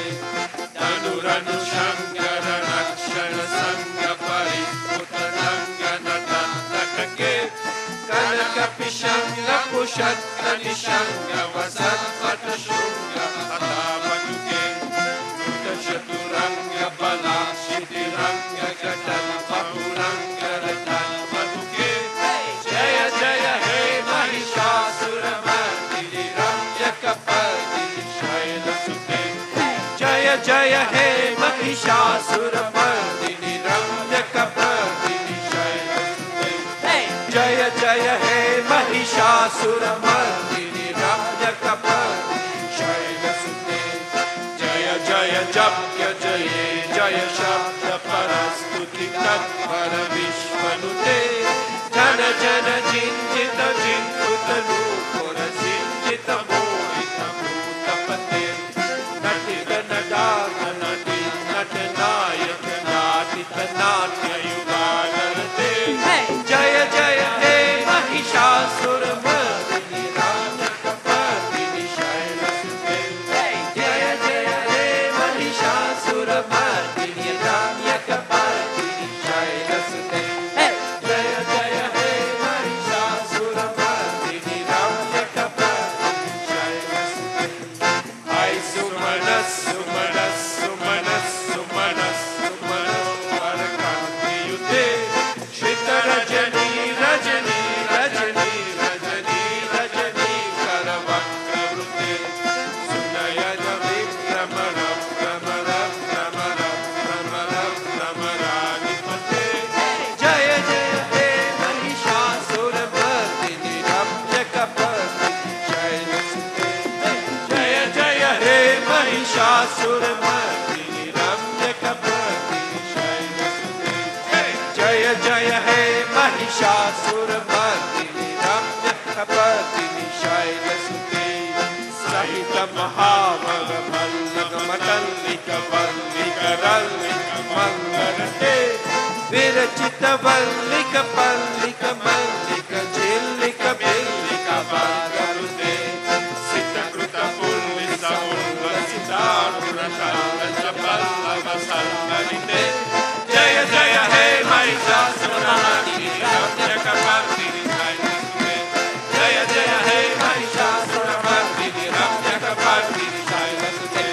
Tanuranu Shankara Rakshana Sangha Pariputa Nangana Tantakake Kanaka Pishanga Pushatta Nishanga Vasat Pata Shunga Atavaduke Nuta Chaturanga Bala Shitiranga Gatana Papuranga Ratana Paduke Jaya Jaya He Mahishasura Mardini Ramya Kapardini Shaila Sute Jaya Jaya He Mahishasura Mardini Ramya Kapardini Shaila Sute Jaya Jaya He Mahishasura Mardini Ramya Kapardini Shaila Sute Jaya Jaya Japya Jaya Jaya Shabda Parastuti Tatpara Vishvanute Jana Jana Jinjita Jinkuta Nukura Jinjita Mohita Mutapate Nati Ganadaga Nati Natanayaka Nati Tanatya Yugagarate Jaya Jaya He Mahishasura Mardini Ramya Kapardini Shaila Sute Jaya Jaya He Mahishasura Mardini Ramya Kapardini Shaila Sute Jaya Jaya He Mahishasura Mardini Mahishasuramardini रम्यकपर्दिनि शैलसुते जय जय हे महिषासुरमर्दिनि रम्यकपर्दिनि शैलसुते सहित महावल्लकमल्लिकवल्लिकरल्लिकमङ्गलते विरचित वल्लिक पल्लिक मल्लिक झिल्लिक बिल्लिक बागरुते सितकृत पुल्लिस उल्लसितानुरतल्लस पल्लव सल्ललिते जय जय हे महिषासुरमर्दिनि रम्यकपर्दिनि शैलसुते जय जय हे महिषासुरमर्दिनि रम्यकपर्दिनि शैलसुते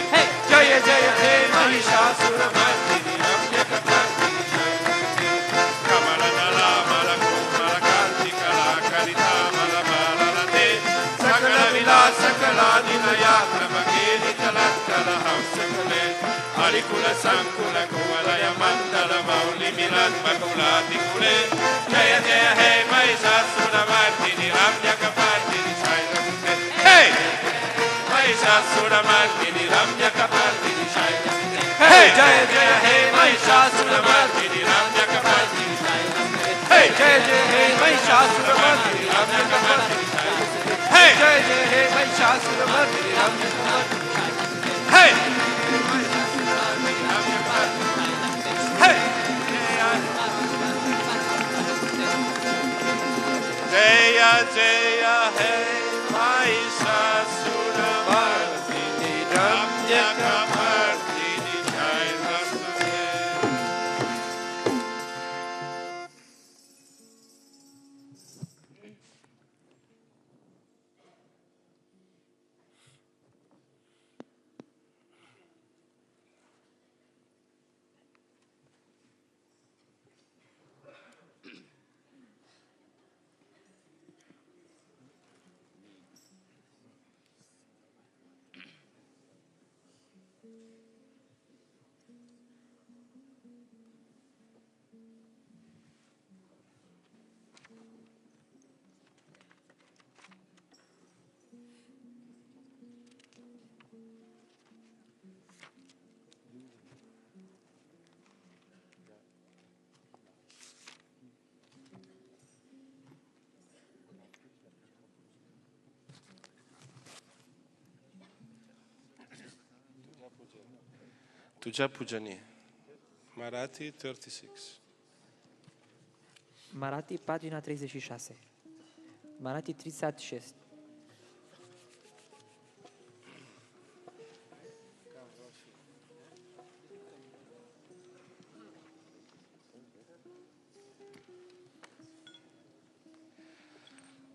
जय जय हे महिषासुरमर्दिनि रम्यकपर्दिनि हरिकुल संकुल कुवलय मंडल मौलि मिलन बकुलाति कुले जय जय हे महिषासुरमर्दिनि रम्यकपर्दिनि शैलसुते हे महिषासुरमर्दिनि रम्यकपर्दिनि शैलसुते हे जय जय हे महिषासुरमर्दिनि रम्यकपर्दिनि शैलसुते हे जय जय हे महिषासुरमर्दिनि रम्यकपर्दिनि शैलसुते हे जय जय हे महिषासुरमर्दिनि रम्यकपर्दिनि हे जय जय हे महिषासुरमर्दिनि रम्यकपर्दिनि शैलसुते तुझ्या पूजनीय Marathi 36 Marathi, pagina 36. Marathi 36.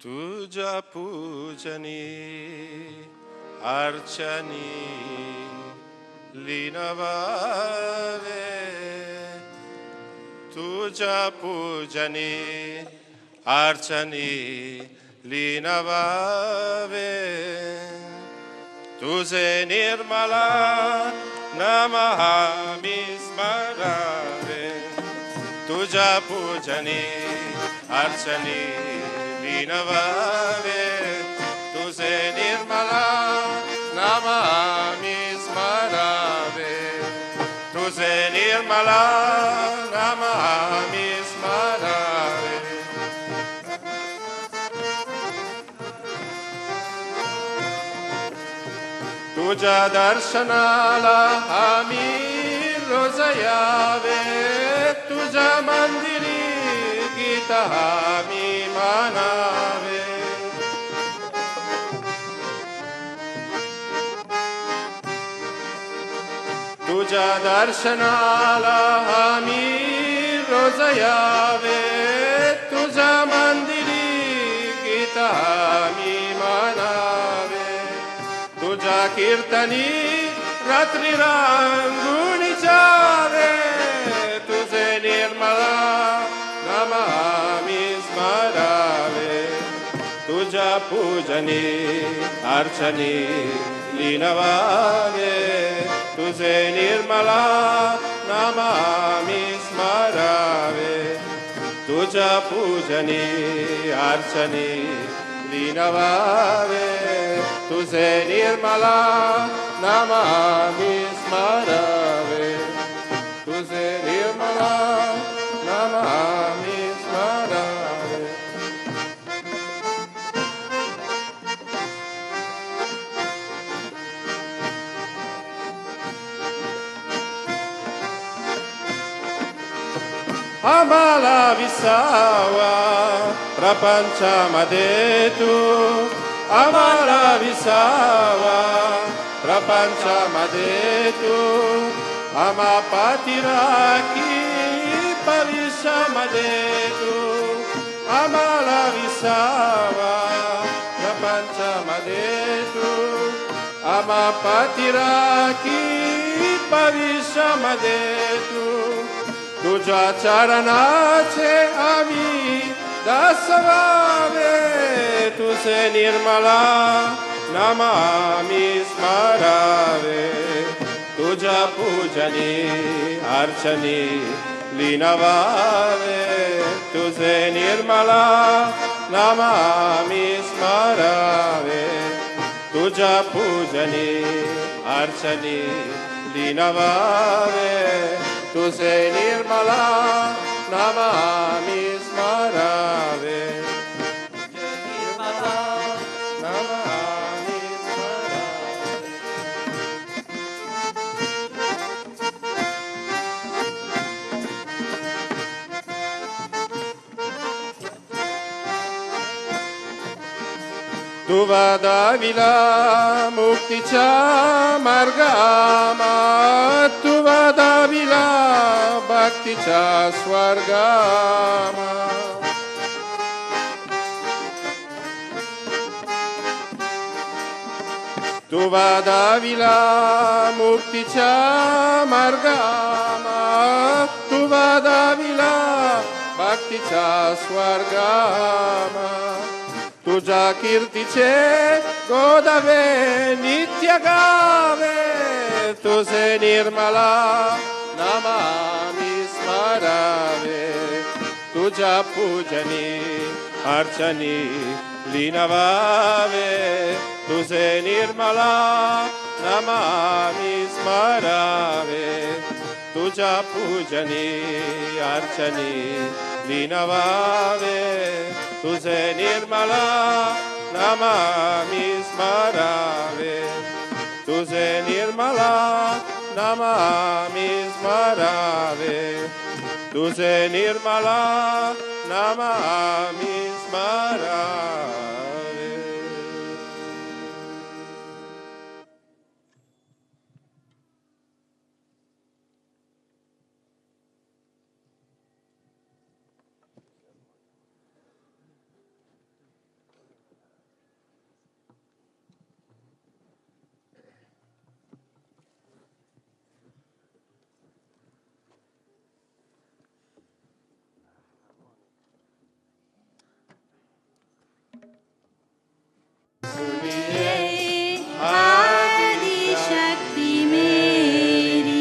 तुझ्या पूजनी अर्चनी लीनवावे तुझ्या पूजनी अर्चनी लीनवावे तुझे निर्मला नमहामि स्मरावे तुझ्या पूजनी अर्चनी लीनवावे तुझे निर्मला नमामि स्मरावे तुझे निर्मला नमामि स्मरावे तुझ्या दर्शनाला आम्ही रोज यावे तुझ्या मंदिरी गीत आम्ही मानावे तुझ्या दर्शनाला आम्ही रोज यावे तुझ्या मंदिरी गीत आम्ही मानावे तुझ्या कीर्तनी रात्री रांगून जावे तुझे निर्मला नमामि स्मरावे तुझ्या पूजनी अर्चनी लीनवावे तुझे निर्मला नमामि स्मरावे तुझ्या पूजनी अर्चनी लीनवावे tu se nirmala, namami smarave. Tu se nirmala, namami smarave. Amala visawa, prapancha madetu. Amala visawa, prapancha madetu. Amapatiraki, pavisha madetu. Amala visawa, prapancha madetu. Amapatiraki, pavisha madetu. Tuja charanache ami dasavave, tu se nirmala namami smarave. Tuja pujani archani linavave, tu se nirmala namami smarave. Tuja pujani archani linavave, tu se nirmala namami smarave. Nirmala namami smarave. Tu vada vila mukticha margama, tu vada vila bhakticha swargama. Tu vada vila mukticha margama, tu vada vila bhakticha swargama. Tuja kirtiche godave nityagave, tu se nirmala namami smarave. Tuja pujani archani linavave, tu se nirmala namami smarave. Tuja pujani archani linavave, tu se nirmala namami smarave. Tu se nirmala namami smarave. Tu se nirmala namami smarave. आदि शक्ति मेरी।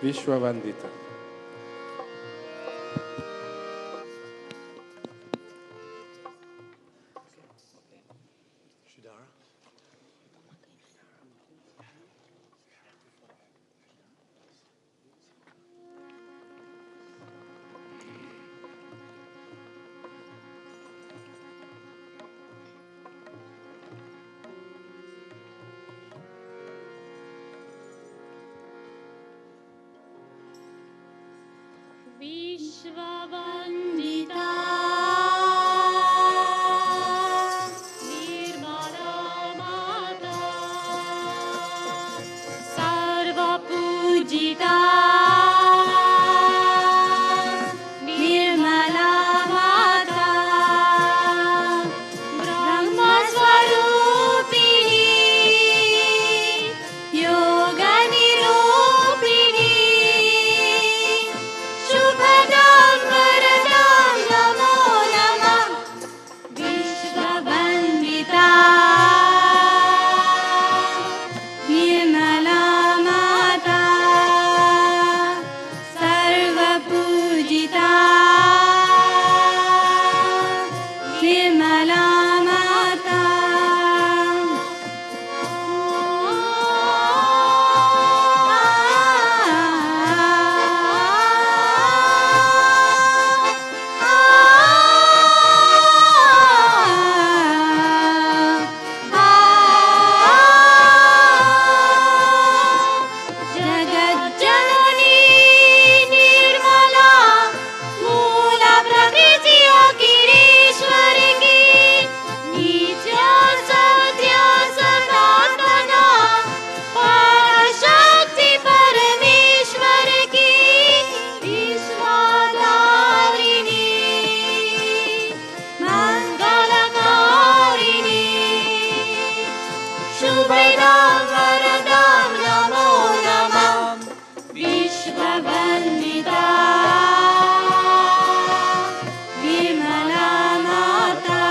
Vishwavandita. विश्ववन्दिता निर्मला माता सर्वपूजिता निर्मला माता ब्रह्मस्वरूपिणी योगनिरूपिणी शुभदां वरदां नमो नमः विश्ववन्दिता निर्मला माता सर्वपूजिता निर्मला माता जगज्जननी निर्मला मूल प्रकृति अखिलेश्वरी की नित्य सत्य सनातना पराशक्ति परमेश्वर की विश्वधारिणी मंगलकारिणी शुभदां वरदां नमो नमः विश्ववन्दिता निर्मला माता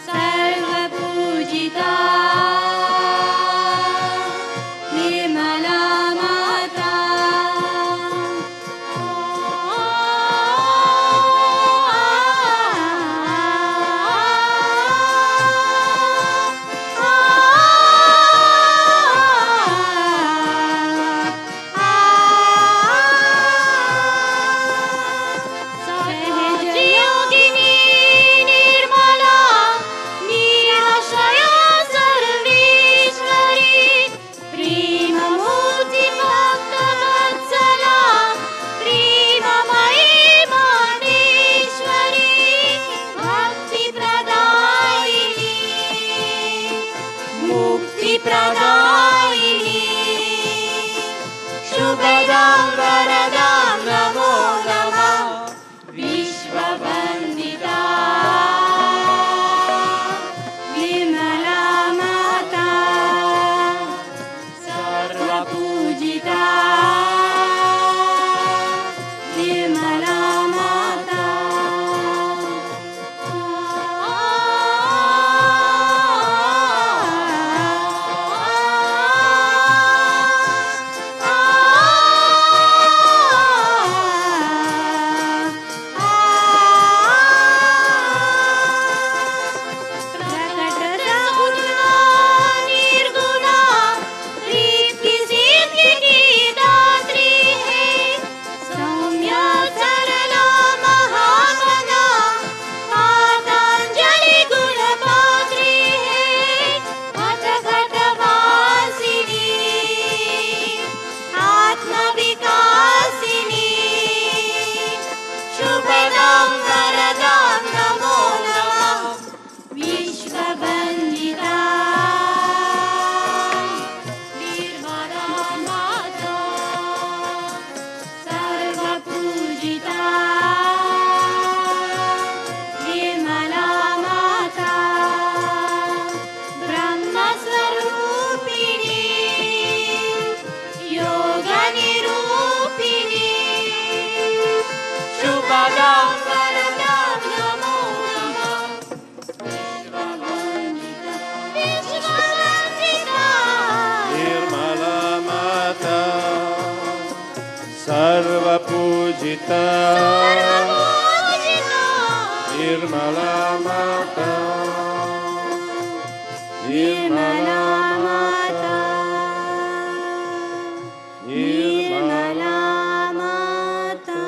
सर्वपूजिता निर्मला माता सहजयोगिनी निर्मला निराश्रया सर्वेश्वरी प्रेममूर्ति भक्तवत्सला प्रेममयी मानेश्वरी भक्तिप्रदायिनी मुक्तिप्रदायिनी शुभदां वरदां नमो नमः विश्ववन्दिता निर्मला माता सर्वपूजिता निर्मला माता निर्गुणा प्रीति सिद्धि की दात्री है सौम्य सरला महामना पातांजलि गुणपात्री है घट घट वासिनी आत्मविकासिनी शुभदां वरदां नमो नमः विश्ववन्दिता निर्मला माता सर्वपूजिता निर्मला माता ब्रह्मस्वरूपिणी योगनिरूपिणी शुभदां वरदां नमो नमः विश्ववन्दिता निर्मला माता सर्वपूजिता निर्मला माता निर्मला माता निर्मला माता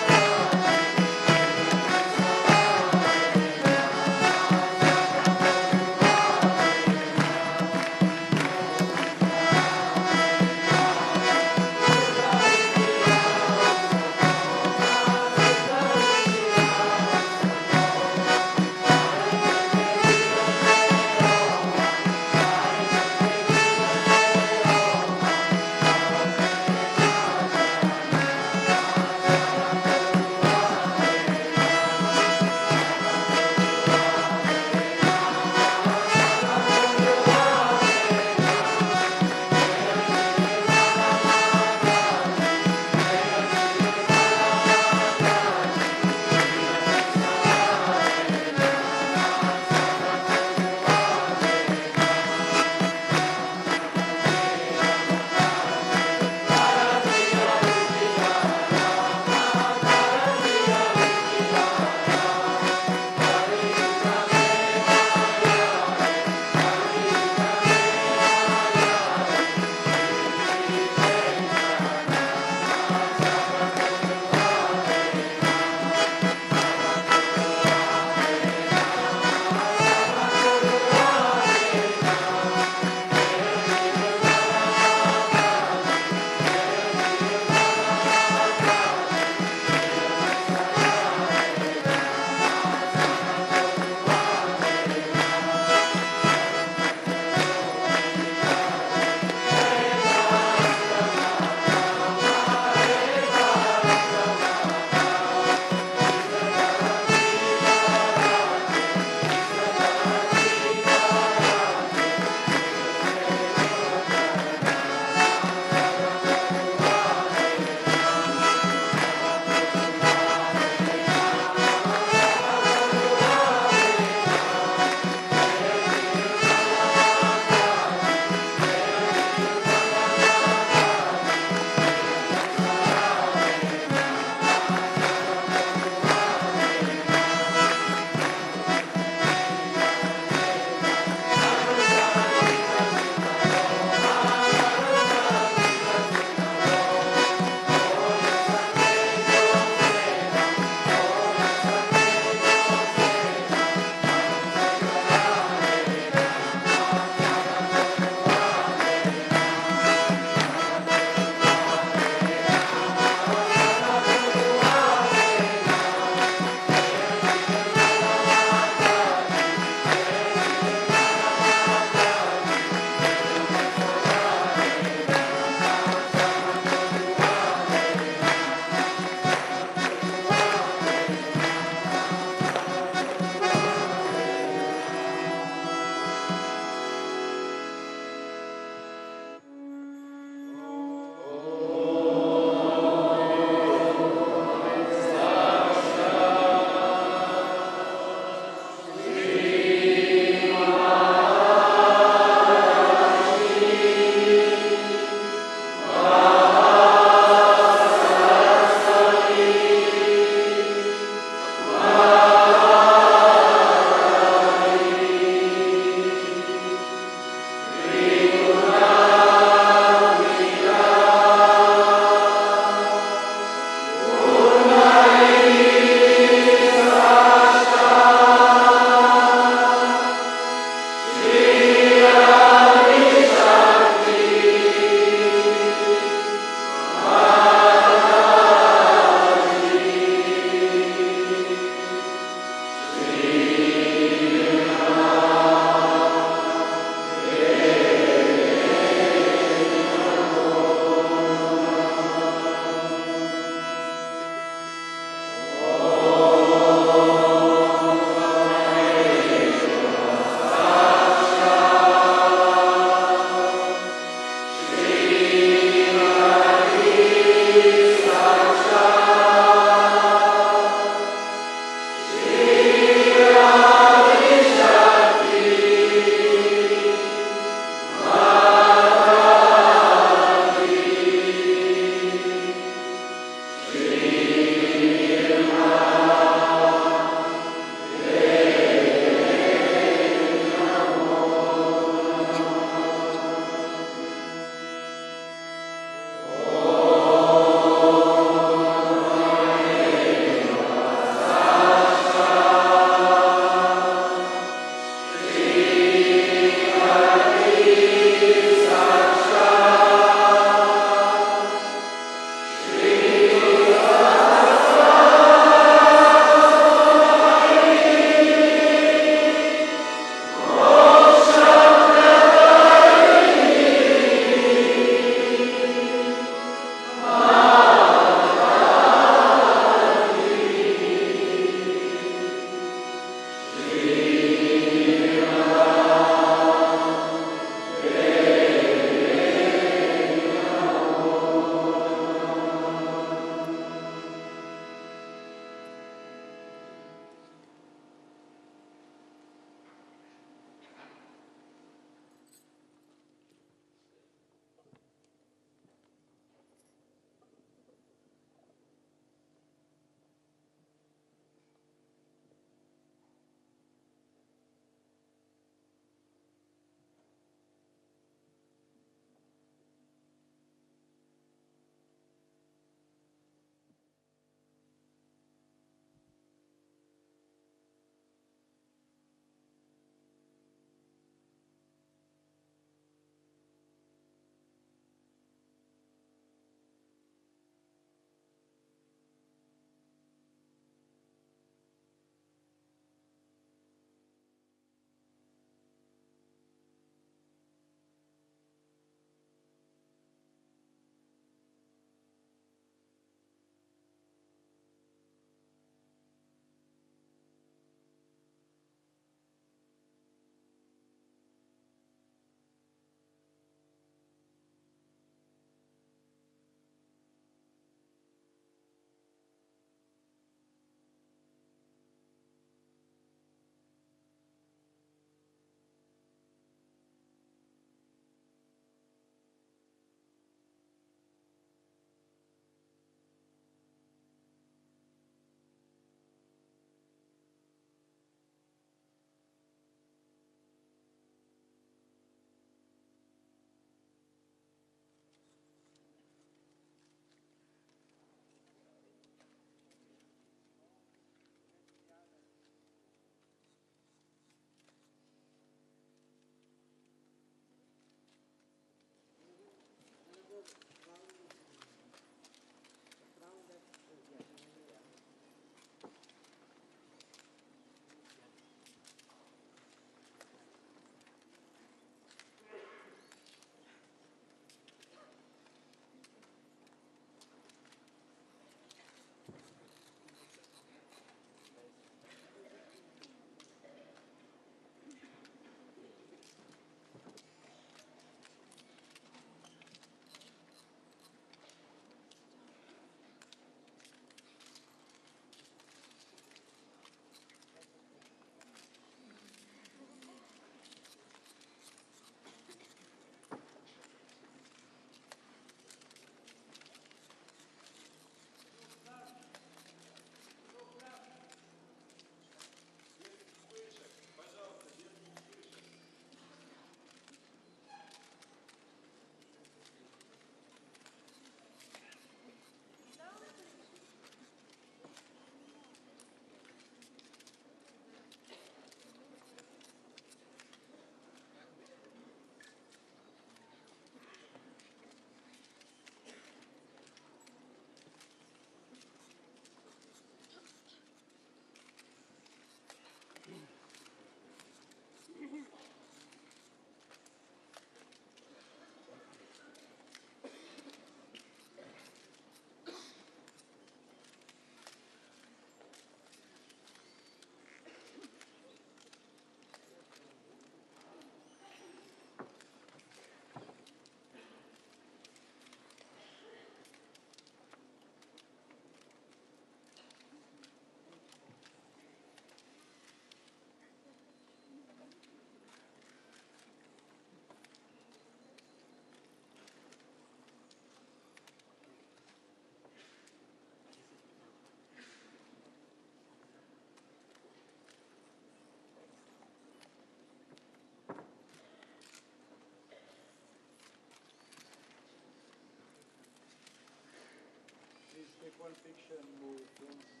Pulp Fiction movie films.